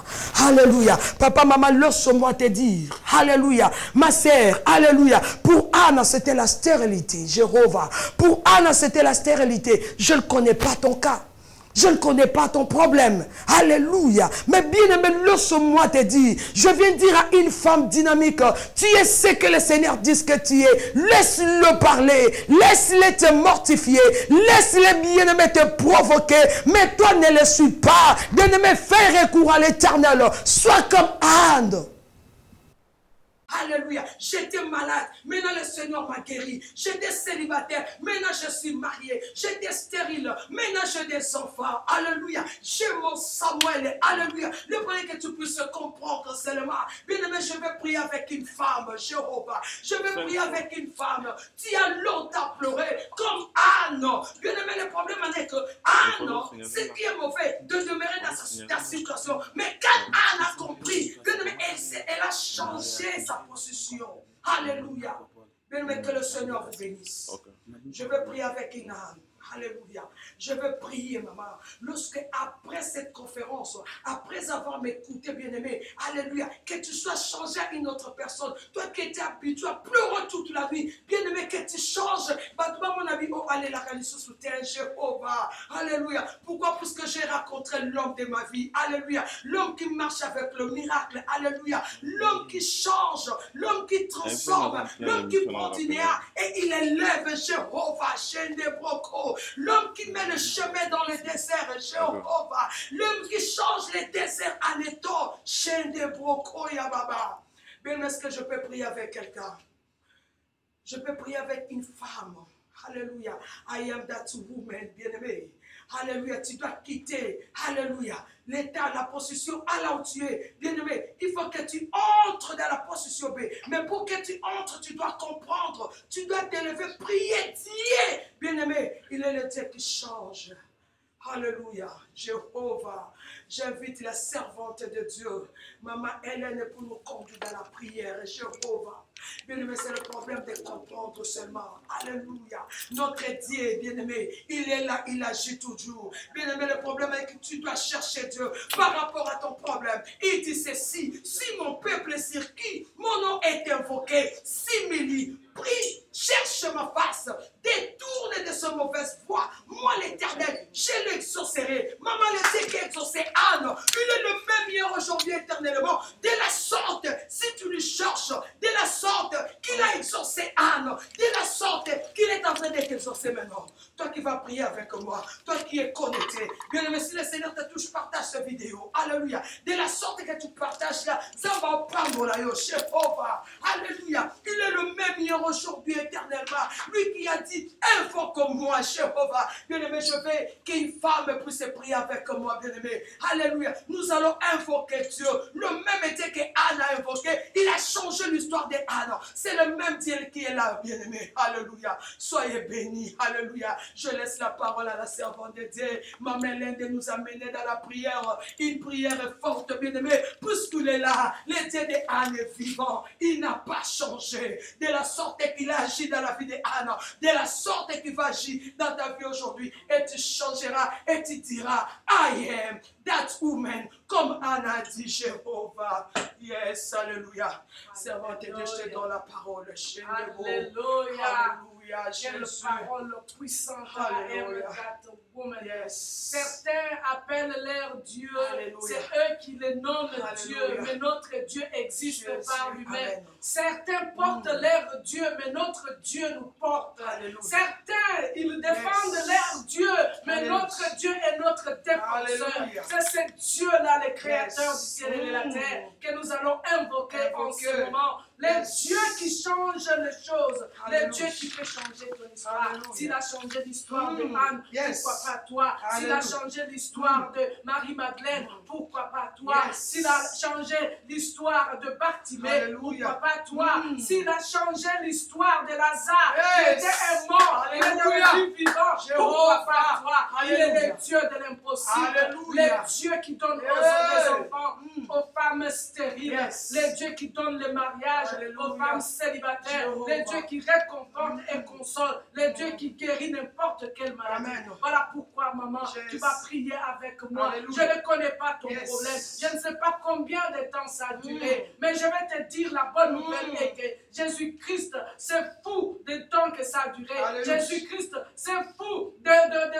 Alléluia. Papa, maman, laisse-moi te dire. Alléluia. Ma sœur, alléluia. Pour Anne, c'était la stérilité. Jéhovah. Pour Anne, c'était la stérilité. Je ne connais pas ton cas. Je ne connais pas ton problème. Alléluia. Mais bien aimé, laisse-moi te dire. Je viens dire à une femme dynamique. Tu es ce que le Seigneur dit que tu es. Laisse-le parler. Laisse-le te mortifier. Laisse-le, bien aimé, te provoquer. Mais toi, ne le suis pas. Bien aimé, fais recours à l'Éternel. Sois comme Anne. Alléluia. J'étais malade. Maintenant, le Seigneur m'a guéri. J'étais célibataire. Maintenant, je suis marié. J'étais stérile. Maintenant, j'ai des enfants. Alléluia. J'ai mon Samuel. Alléluia. Le premier que tu puisses comprendre seulement. Bien aimé, je vais prier avec une femme. Jéhovah. Je vais prier avec une femme. Tu as longtemps pleuré comme Anne. Bien aimé, le problème est que Anne, ce qui est mauvais, de demeurer dans ta situation. Mais quand Anne a compris, bien aimé, elle a changé sa position. Alléluia. Bien aimé, que le Seigneur vous bénisse. Je vais prier avec une âme. Alléluia. Je veux prier, maman. Lorsque après cette conférence, après avoir m'écouté, bien-aimé, alléluia, que tu sois changé à une autre personne. Toi qui étais habitué à pleurer toute la vie, bien-aimé, que tu changes. Mon ami, oh, allez, la réalisation sous terre, Jéhovah. Alléluia. Pourquoi? Parce que j'ai rencontré l'homme de ma vie. Alléluia. L'homme qui marche avec le miracle. Alléluia. L'homme qui change, l'homme qui transforme, l'homme qui continue et il élève Jéhovah, l'homme qui met le chemin dans le désert, Jéhovah, l'homme qui change les déserts en étang, Bien, est-ce que je peux prier avec quelqu'un? Je peux prier avec une femme. Alléluia. I am that woman, bien-aimé. Alléluia, tu dois quitter, alléluia, l'état, la position à là où tu es. Bien-aimé, il faut que tu entres dans la position B. Mais pour que tu entres, tu dois comprendre, tu dois t'élever, prier, Dieu. Bien-aimé, il est le Dieu qui change. Alléluia, Jéhovah, j'invite la servante de Dieu, Maman Hélène, pour nous conduire dans la prière, Jéhovah. Bien-aimé, c'est le problème de comprendre seulement. Alléluia. Notre Dieu, bien-aimé, il est là, il agit toujours. Bien-aimé, le problème est que tu dois chercher Dieu par rapport à ton problème. Il dit ceci, si mon peuple est sur qui mon nom est invoqué, s'humilie, prie, cherche ma face, détourne de ce mauvaise voie. Moi, l'Éternel, je l'exaucerai. Maman, le Dieu qui a exaucé Anne, il est le même hier, aujourd'hui, éternellement. De la sorte, si tu lui cherches, de la sorte qu'il a exaucé Anne, de la sorte qu'il est en train d'être exaucé maintenant. Toi qui vas prier avec moi, toi qui es connecté, bien aimé, si le Seigneur te touche, partage cette vidéo. Alléluia. De la sorte que tu partages là, ça va prendre là, Jéhovah. Alléluia. Il est le même hier, aujourd'hui, éternellement. Lui qui a dit, invoque-moi, Jéhovah. Bien aimé, je veux qu'une femme puisse prier avec moi, bien aimé. Alléluia. Nous allons invoquer Dieu. Le même Dieu que Anne a invoqué, il a changé l'histoire de Anne. C'est le même Dieu qui est là, bien aimé. Alléluia. Soyez bénis. Alléluia. Je laisse la parole à la servante de Dieu. Maman Hélène de nous amener dans la prière. Une prière forte, bien aimé. Puisqu'il est là, le Dieu de Anne est vivant. Il n'a pas changé. De la sorte qu'il a agi dans la vie de Anne. De la sorte qu'il va agir dans ta vie aujourd'hui. Et tu changeras et tu diras, I am that woman. Comme Anne a dit, Jéhovah. Yes, alléluia. Servante de Dieu, je te donne la parole. Alléluia. Quelle parole puissante. Yes. Certains appellent leur Dieu, c'est eux qui le nomment Dieu, mais notre Dieu existe par lui-même. Certains portent leur Dieu, mais notre Dieu nous porte. Certains, ils défendent leur Dieu, mais notre Dieu est notre défenseur. C'est ce Dieu-là, le créateur du ciel et de la terre, que nous allons invoquer en ce moment. Le Dieu qui change les choses, le Dieu qui peut changer ton histoire. S'il a changé l'histoire de Anne, pourquoi pas toi? S'il a changé l'histoire de Marie-Madeleine, pourquoi pas toi? S'il a changé l'histoire de Bartimée, pourquoi pas toi? S'il a changé l'histoire de Lazare, qui était mort, il est devenu vivant, pourquoi pas toi? Il est le Dieu de l'impossible, le Dieu qui donne aux enfants, aux femmes stériles, le Dieu qui donne le mariage aux femmes célibataires, le Dieu qui réconforte et console, le Dieu qui guérit n'importe quelle maladie. Voilà pourquoi, maman, tu vas prier avec moi. Je ne connais pas ton problème. Je ne sais pas combien de temps ça a duré, mais je vais te dire la bonne nouvelle est que Jésus-Christ, c'est fou du temps que ça a duré. Jésus-Christ, c'est fou de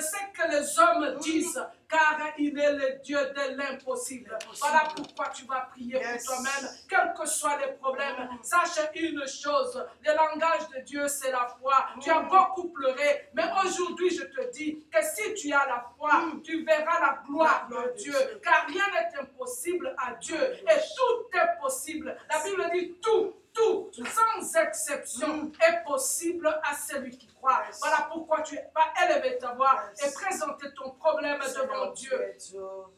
ce que les hommes disent, car il est le Dieu de l'impossible. Voilà pourquoi tu vas prier pour toi-même, quels que soient les problèmes. Sache une chose, le langage de Dieu, c'est la foi. Tu as beaucoup pleuré, mais aujourd'hui, je te dis que si tu as la foi, tu verras la gloire de Dieu, car rien n'est impossible à Dieu, et tout est possible. La Bible dit tout, sans exception, est possible à celui qui croit. Voilà pourquoi tu vas élever ta voix et présenter ton problème devant Dieu.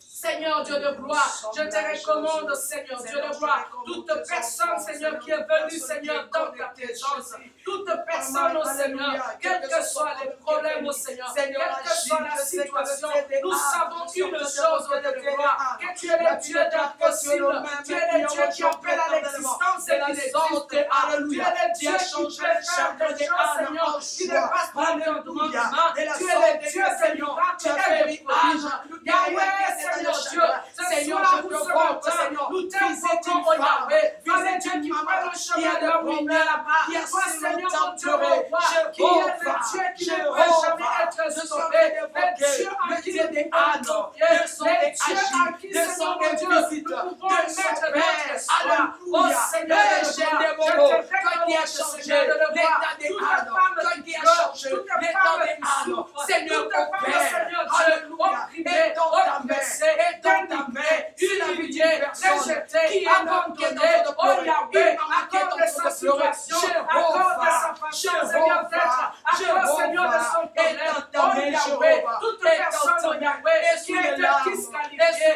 Seigneur Dieu de gloire, je te recommande, Seigneur Dieu de gloire, toute personne, Seigneur, qui est venue, Seigneur, dans ta présence, toute personne, au Seigneur, quels que soient les problèmes, au Seigneur, quelle que soit la situation, nous savons une chose, Dieu de gloire, que tu es le Dieu d'impossible, tu es le Dieu qui appelle à l'existence qui n'existe pas. Tu es le Dieu qui peut faire des choses, Seigneur, qui dépassent l'entendement. Tu es le Dieu, Seigneur, qui est des prodiges. Yahweh, Seigneur Dieu, ce soir ou ce matin, nous t'invoquons, oh Yahweh. Tu es le Dieu qui prend le chemin de la lumière là-bas. Toi, Seigneur, mon Dieu, mon roi, qui est le Dieu qui ne peut jamais être sauvé. Le Dieu en qui nous pouvons confier. Le Dieu en qui, Seigneur, mon Dieu, nous pouvons mettre notre espoir. Oh Seigneur, je te prie, qui a changé l'état des âmes, toi qui a changé l'état des âmes, Seigneur, Seigneur Dieu, opprimé, oppressé, dans ta main, humilié, rejeté, abandonné, oh Yahweh, à cause de sa situation, à cause de sa façon, Seigneur, d'être, à cause, Seigneur, de son problème, oh Yahweh, toute personne, oh Yahweh, qui est disqualifiée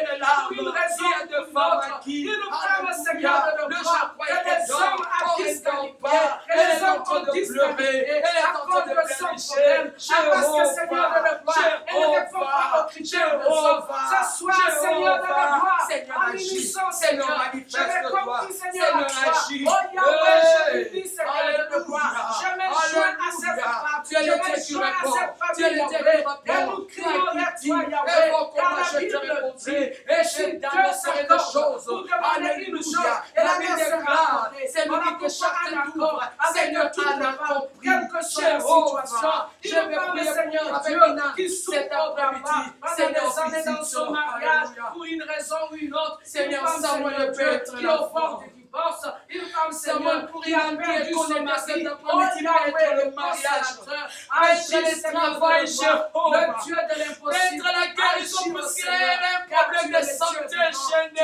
pour une raison de faute, il nous parle, Seigneur, de le voir, que les hommes à disqualifié, que les hommes ont disqualifié, à cause de son problème, parce que, Seigneur, de le voir, elle ne répond pas aux critères de l'homme. Ce soir, Seigneur, de le voir, en unissant, Seigneur, je l'ai compris, Seigneur, à toi. Oh Yahweh, je te dis, Seigneur, de le voir. Je me joins à cette femme, je me joins à cette famille, Yahweh, et nous crions vers toi, Yahweh, car la Bible dit, et si Dieu s'accorde pour demander une chose, et la Bible sera accordée. C'est lui qui te chante un accord, Seigneur, tout devant, quelle que soit la situation, je vais prier, Seigneur Dieu, qui souffre au travail, pendant des années dans son mariage, pour une raison ou une autre, Seigneur, Samuel Dieu, qui offre des divorces, une femme, Seigneur, pour y en perdu son mari, oh Yahweh, le mariage, agis, travail, le Dieu de l'impossible, la guérison parce qu'il y a un problème de santé chez nous.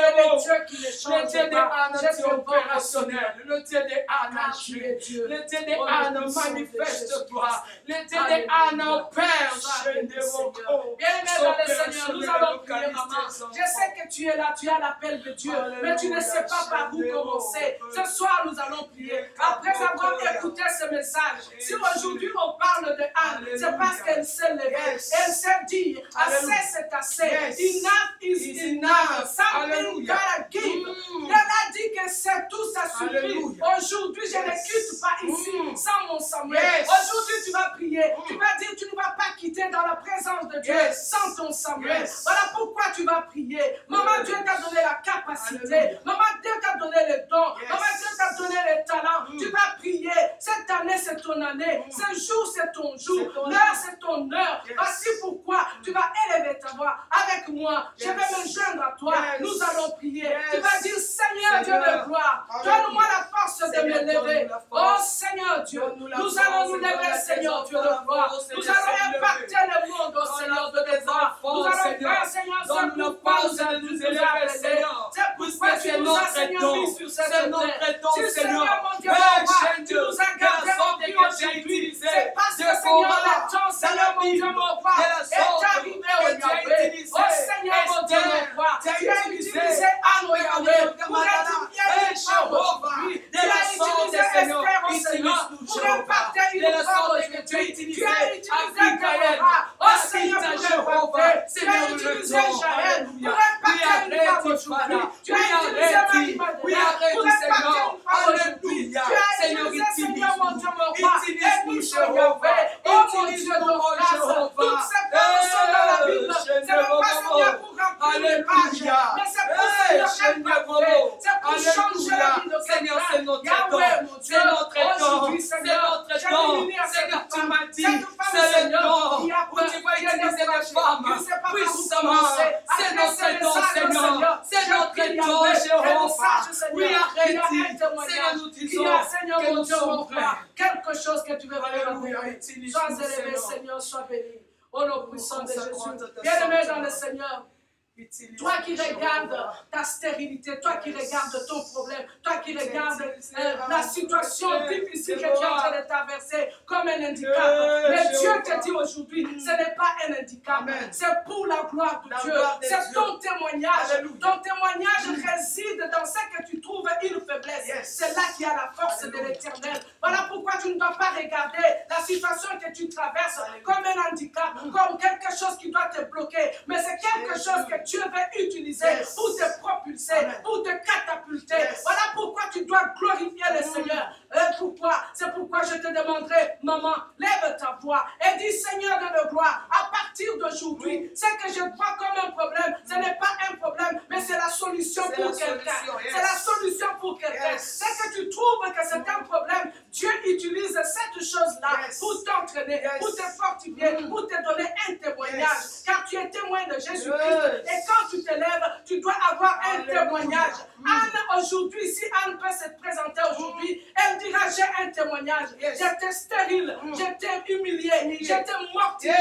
Le Dieu des ânes opérationnel, le Dieu des ânes agit, le Dieu des ânes manifeste-toi, le Dieu des ânes opère chez nous. Bien-aimé dans le Seigneur, nous allons prier, maman. Je sais que tu es là, tu as l'appel de Dieu, mais tu ne sais pas par où commencer. Ce soir, nous allons prier. Après avoir écouté ce message, si aujourd'hui on parle de Anne, c'est parce qu'elle s'est levée. Elle s'est dit, assez c'est assez. Enough is enough. Something gotta give. Elle a dit que c'est tout, ça suffit. Aujourd'hui, je ne quitte pas ici sans mon Samuel. Aujourd'hui, tu vas prier. Tu vas dire, tu ne vas pas quitter dans la présence de Dieu sans ton Samuel. Voilà pourquoi tu vas prier. Maman, Dieu t'a donné la capacité. Maman, Dieu t'a donné le don. Maman, Dieu t'a donné le talent. Tu vas prier. Cette année, c'est ton année. Ce jour, c'est ton jour. L'heure, c'est ton heure. Voici pourquoi tu vas élever ta voix avec moi. Je vais me joindre à toi. Nous allons prier. Tu vas dire, Seigneur Dieu de gloire, donne-moi la force de me lever. Oh Seigneur Dieu, nous allons nous lever, Seigneur Dieu de gloire. Nous allons impacter le monde, oh Seigneur de gloire. Nous allons faire, Seigneur, ce pourquoi nous allons nous élever, Seigneur. C'est pourquoi tu nous as, Seigneur, mis sur cette terre. Tu, Seigneur, mon Dieu, mon roi, tu nous as gardés en vie aujourd'hui. C'est parce que, Seigneur, le temps, Seigneur, mon Dieu, mon roi, est arrivé au Yahweh. Oh Seigneur, mon Dieu, mon roi, tu as utilisé Anne au Yahweh pour étudier les femmes aujourd'hui. Tu as utilisé Esther au Seigneur pour impacter une femme aujourd'hui. Tu as utilisé Gaïa. Oh Seigneur, pour impacter. Tu as utilisé Jaël pour impacter une femme aujourd'hui. Tu as utilisé Marie-Madeleine pour impacter une femme aujourd'hui. Tu as utilisé, Seigneur, mon Dieu, mon roi, et nous sommes Yahweh. Oh mon Dieu, ton grâce. Toutes ces femmes sont dans la Bible. C'est pas, Seigneur, pour remplir une page, mais c'est pour, Seigneur, impacter. C'est pour changer la vie de Seigneur, c'est notre Yahweh, mon temps, Dieu, c'est notre temps, aujourd'hui, c'est Seigneur, notre j'ai temps. béni à cette Seigneur, tu femme. m'as dit, Cette femme, c'est le Seigneur, temps qui a où peur, tu vas qui a utiliser des les femmes qui ne sait pas par où puissamment. commencer. C'est Après notre ce temps, message, Seigneur. C'est je notre prie, temps, Yahweh, Jéhovah. que le message, Oui, Seigneur, arrête. il y a un témoignage, Seigneur, nous il y disons a, Seigneur, que mon nous Dieu, sommes mon prêts. roi, quelque chose que tu veux faire. Alléluia, utilise-nous, Sois élevé, Seigneur. Seigneur, sois béni. Au nom puissant de Jésus. consacrons Bien-aimé ta dans le santé. Seigneur. Utilise-nous, Toi qui regardes Jéhovah. ta stérilité, toi qui regardes ton problème, toi qui regardes la situation difficile que tu es en train de traverser comme un handicap. Mais Dieu te dit aujourd'hui, ce n'est pas un handicap, c'est pour la gloire de Dieu. C'est ton témoignage. Ton témoignage réside dans ce que tu trouves une faiblesse. C'est là qu'il y a la force de l'Éternel. Voilà pourquoi tu ne dois pas regarder la situation que tu traverses comme un handicap, comme quelque chose qui doit te bloquer. Mais c'est quelque chose que Dieu veut utiliser pour te propulser, pour te catapulter. Voilà pourquoi tu dois dois glorifier le Seigneur. Pourquoi? C'est pourquoi je te demanderai, maman, lève ta voix et dis, Seigneur de gloire, à partir d'aujourd'hui, ce que je vois comme un problème, ce n'est pas un problème, mais c'est la solution pour quelqu'un. C'est la solution pour quelqu'un. C'est que tu trouves que c'est un problème, Dieu utilise cette chose-là pour t'entraîner, pour te fortifier, pour te donner un témoignage. Car tu es témoin de Jésus-Christ. Et quand tu te lèves, tu dois avoir un témoignage. Anne, aujourd'hui, si Anne peut se présenter aujourd'hui, elle dira, j'ai un témoignage. J'étais stérile, j'étais humiliée, j'étais mortifiée,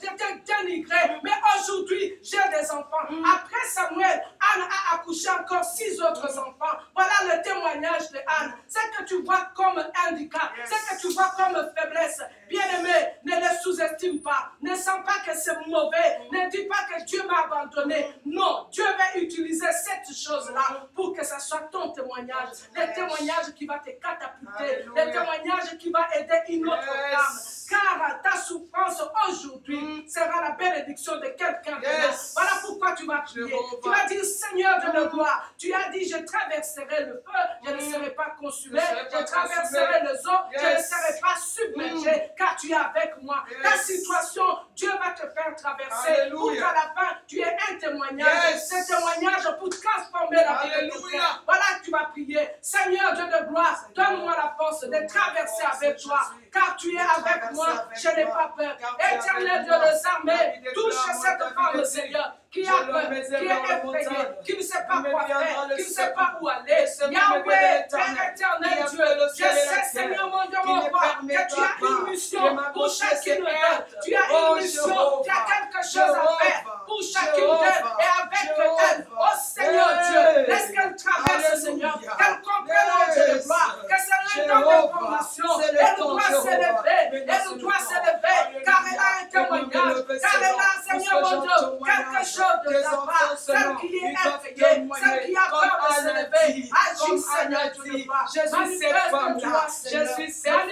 j'étais dénigrée. Mais aujourd'hui, j'ai des enfants. Après Samuel, Anne a accouché encore 6 autres enfants. Voilà le témoignage de Anne. C'est que tu vois comme handicap, c'est que tu vois comme faiblesse. Bien-aimé, ne le sous-estime pas. Ne sens pas que c'est mauvais. Ne dis pas que Dieu m'a abandonné. Non, Dieu va utiliser cette chose-là pour que ce soit ton témoignage. Le témoignage qui va te catapulter. Le témoignage qui va aider une autre femme. Car ta souffrance aujourd'hui sera la bénédiction de quelqu'un d'autre. Voilà pourquoi tu vas prier. Tu vas dire, Seigneur de la gloire, tu as dit, je traverserai le feu, je ne serai pas consumé, je traverserai les eaux, je ne serai pas submergé, car tu es avec moi. Ta situation, Dieu va te faire traverser pour qu'à la fin, tu aies un témoignage. Ce témoignage pour transformer la vie de quelqu'un. Voilà que tu vas prier. Seigneur Dieu de gloire, donne-moi la force de traverser avec toi, car tu es avec moi, je n'ai pas peur. Éternel Dieu des armées, touche cette femme, Seigneur, qui a peur, qui est effrayée, qui ne sait pas quoi faire, qui ne sait pas où aller. Yahweh, Père éternel Dieu, je sais, Seigneur mon Dieu, mon roi, que tu as une mission pour chacune d'elles. Tu as une mission, tu as quelque chose à faire pour chacune d'elles et avec elle. Oh Seigneur Dieu, laisse qu'elle traverse, Seigneur, qu'elle comprenne, oh Dieu de gloire, que c'est un temps de formation. Elle doit s'élever, elle doit s'élever, car elle a un témoignage, car elle a, Seigneur mon Dieu, quelque chose de ta part, celle qui est effrayée, celle qui a peur de s'élever. Agis, Seigneur, tu le vois. Manifeste-toi, Seigneur.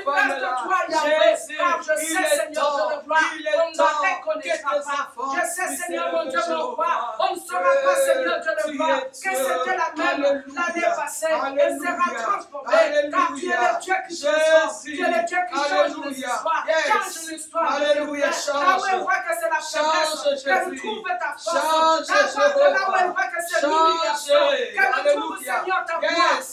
Manifeste-toi, Yahweh, car je sais, Seigneur, de le voir, on ne me reconnaîtra pas. Je sais, Seigneur, mon Dieu, mon roi, on ne saura pas, Seigneur, de le voir, que c'était la même l'année passée. Elle sera transformée, car tu es le Dieu qui transforme. Tu es le Dieu qui change l'histoire. Change l'histoire. Alléluia, change. Là où elle voit que c'est la faiblesse, qu'elle trouve ta force. Change, Là où elle voit que c'est l'humiliation, qu'elle trouve, Seigneur, ta voix.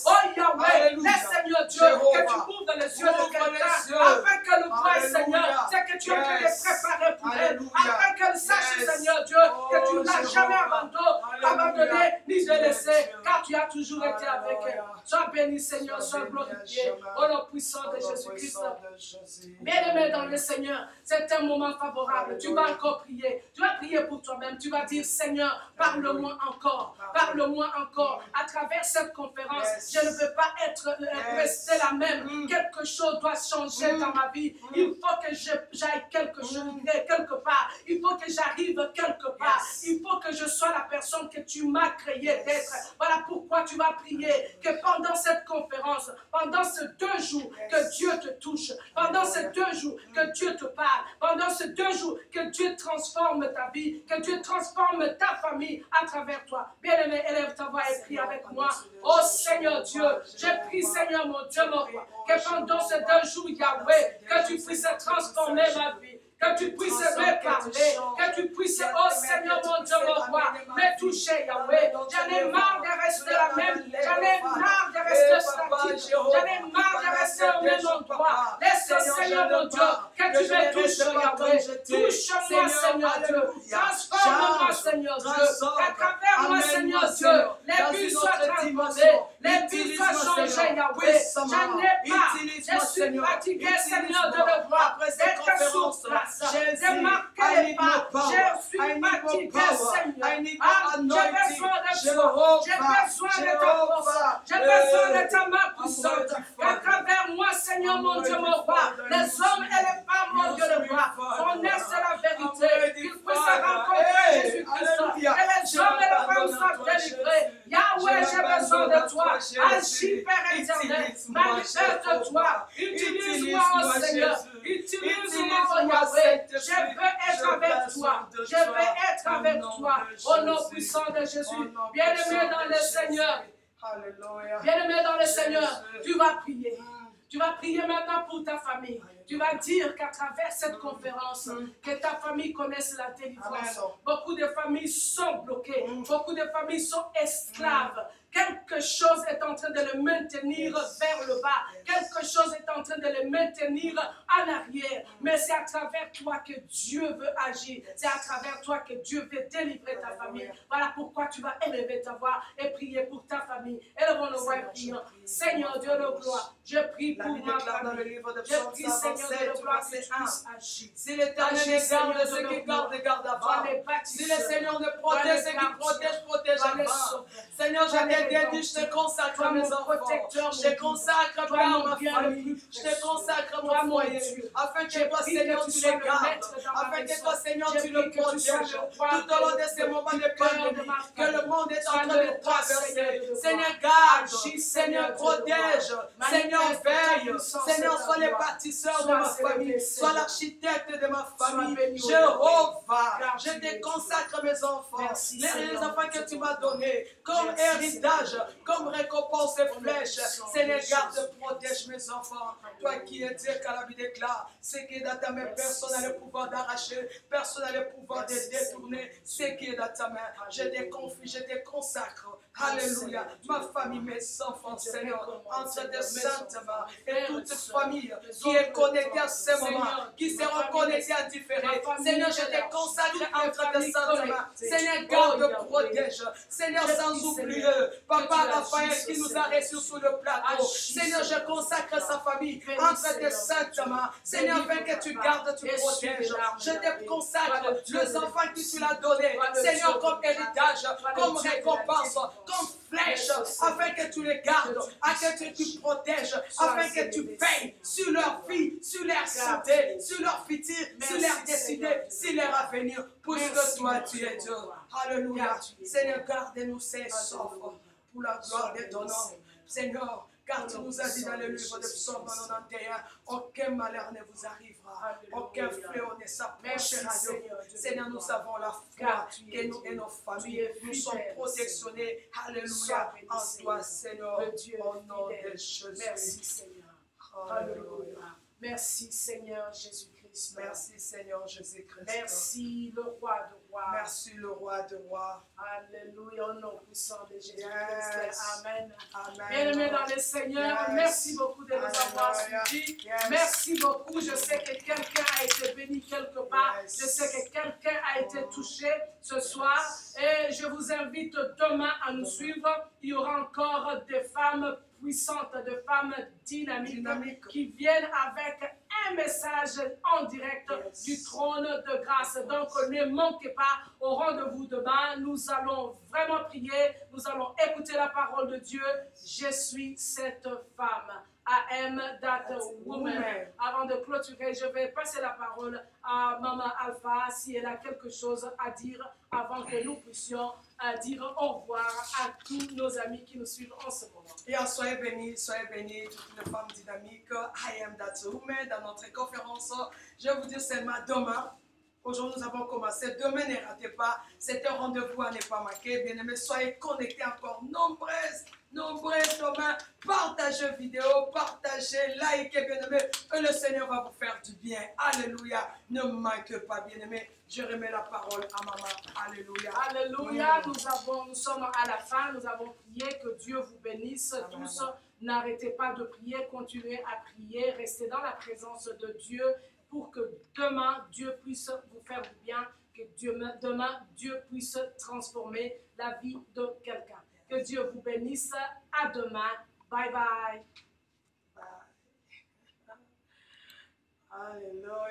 Oh Yahweh, laisse, Seigneur Dieu, que tu ouvres les yeux de quelqu'un, afin qu'elle voie, Seigneur, c'est que tu as pu les préparer pour elle, afin qu'elle sache, Seigneur Dieu, que tu ne l'as jamais abandonné, ni délaissé, car tu as toujours été avec elle. Sois béni, Seigneur, sois glorifié, au nom puissant de Jésus-Christ. Bien-aimé dans le Seigneur, c'est un moment favorable. Tu vas encore prier. Tu vas prier pour toi-même. Tu vas dire, Seigneur, parle-moi encore. Parle-moi encore. À travers cette conférence, je ne veux pas rester la même. Quelque chose doit changer dans ma vie. Il faut que j'aille quelque part. Il faut que j'arrive quelque part. Il faut que je sois la personne que tu m'as créé d'être. Voilà pourquoi tu vas prier que pendant cette conférence, pendant ces 2 jours, que Dieu te touche. Pendant ces 2 jours, que Dieu te parle. Pendant ces 2 jours, que Dieu transforme ta vie, que Dieu transforme ta famille à travers toi. Bien-aimé, élève ta voix et prie avec moi. Oh Seigneur Dieu, je prie, Seigneur mon Dieu, mon roi, que pendant ces 2 jours, Yahweh, que tu puisses transformer ma vie. Que tu puisses me parler, que tu puisses, oh Seigneur mon Dieu, mon roi, me toucher, Yahweh. J'en ai marre de rester la même, j'en ai marre de rester statique, j'en ai marre de rester au même endroit. Laisse, Seigneur mon Dieu, que tu me touches, Yahweh. Touche-moi, Seigneur Dieu. Transforme-moi, Seigneur Dieu. À travers moi, Seigneur Dieu, les vies soient transformées, les vies soient changées, Yahweh. J'en ai pas, je suis fatigué, Seigneur, de le voir, d'être sur place. J'ai marqué les pas. Je suis fatigué, Seigneur. J'ai besoin de toi. J'ai besoin de ta force. J'ai besoin de ta main puissante. À travers moi, Seigneur, mon Dieu, mon roi, les hommes et les femmes, mon Dieu, le roi, connaissent la vérité. Qu'ils puissent rencontrer Jésus-Christ. Que les hommes et les femmes soient délivrés. Yahweh, j'ai besoin de toi. Agis, Père éternel. Manifeste-toi. Utilise-moi, oh Seigneur. Utilise-moi, oh Yahweh. Je veux être avec toi. Je veux être avec toi. Au nom puissant de Jésus. Bien-aimé dans le Seigneur. Alléluia. Bien-aimé dans le Seigneur, tu vas prier. Tu vas prier maintenant pour ta famille. Tu vas dire qu'à travers cette conférence, que ta famille connaisse la délivrance. Beaucoup de familles sont bloquées. Beaucoup de familles sont esclaves. Quelque chose est en train de les maintenir vers le bas. Quelque chose est en train de les maintenir en arrière. Mais c'est à travers toi que Dieu veut agir. C'est à travers toi que Dieu veut délivrer ta famille. Voilà pourquoi tu vas élever ta voix et prier pour ta famille. Élevons nos voix et prions. Seigneur Dieu de gloire, je prie pour ma famille. Je prie, Seigneur de gloire, que tu puisses agir. Si l'Éternel garde ceux qui gardent, garde avant. Si le Seigneur ne protège ceux qui protègent, protège avant. Seigneur, je te dédie, je te consacre mes enfants. Je te consacre, Père, ma famille. Je te consacre mon foyer. Afin que toi, Seigneur, tu les gardes. Afin que toi, Seigneur, tu le protèges. Tout au long de ces moments de pandémie que le monde est en train de traverser. Seigneur, garde. Seigneur, protège. Seigneur, veille. Seigneur, sois les bâtisseurs de ma famille. Sois l'architecte de ma famille. Jéhovah, je te consacre mes enfants. Les enfants que tu m'as donnés comme héritage, comme récompense et flèche. Seigneur, garde, protège mes enfants. Toi qui es Dieu, qu'à la vie déclare, ce qui est dans ta main, personne n'a le pouvoir d'arracher, personne n'a le pouvoir de détourner ce qui est dans ta main. Je te confie, je te consacre. Alléluia. Ma famille, mes enfants, Seigneur, entre tes saintes mains et toute famille qui est connectée à ce moment, qui seront connectés à différents. Seigneur, je te consacre entre tes saintes mains. Seigneur, garde, protège. Seigneur, sans oublier Papa Raphaël qui nous a reçus sous le plateau. Seigneur, je consacre sa famille entre tes saintes mains. Seigneur, afin que tu gardes, tu protèges. Je te consacre les enfants que tu l'as donnés. Seigneur, comme héritage, comme récompense, comme flèche, afin que tu les gardes, afin que tu protèges, afin que tu veilles sur leur vie, sur leur santé, sur leur futur, sur leur destinée, sur leur avenir, puisque toi tu es Dieu. Alléluia. Seigneur, garde-nous ces enfants pour la gloire de ton nom. Seigneur, car tu nous as dit dans le livre de Psaume 91, aucun malheur ne vous arrivera, aucun fléau ne s'approchera de vous. Seigneur, nous avons la foi que nous et nos familles, nous sommes protectionnés. Alléluia. En toi, Seigneur, au nom de Jésus. Merci, Seigneur. Alléluia. Merci, Seigneur Jésus-Christ. Merci, Seigneur Jésus-Christ. Merci, le roi de rois. Merci, le roi de rois. Alléluia, au nom puissant de Jésus-Christ. Amen. Amen. Bien-aimés dans le Seigneur, merci beaucoup de nous avoir suivis. Merci beaucoup. Je sais que quelqu'un a été béni quelque part. Je sais que quelqu'un a été touché ce soir. Et je vous invite demain à nous suivre. Il y aura encore des femmes puissantes, de femmes dynamiques qui viennent avec un message en direct du trône de grâce. Donc ne manquez pas au rendez-vous demain. Nous allons vraiment prier. Nous allons écouter la parole de Dieu. Je suis cette femme. I am that woman. Avant de clôturer, je vais passer la parole à Maman Alpha si elle a quelque chose à dire avant que nous puissions dire au revoir à tous nos amis qui nous suivent en ce moment. Et soyez bénis, toutes les femmes dynamiques. I am that woman dans notre conférence. Je vais vous dire seulement demain. Aujourd'hui, nous avons commencé. Demain, ne ratez pas. C'est un rendez-vous à ne pas manquer. Bien-aimés, soyez connectés encore nombreuses demain. Partagez vidéo, partagez, likez, bien-aimés. Et le Seigneur va vous faire du bien. Alléluia. Ne manquez pas, bien-aimés. Je remets la parole à maman. Alléluia. Alléluia. Nous sommes à la fin. Nous avons prié. Que Dieu vous bénisse tous. N'arrêtez pas de prier. Continuez à prier. Restez dans la présence de Dieu pour que demain, Dieu puisse vous faire du bien. Que demain, Dieu puisse transformer la vie de quelqu'un. Que Dieu vous bénisse. À demain. Bye bye. Alléluia.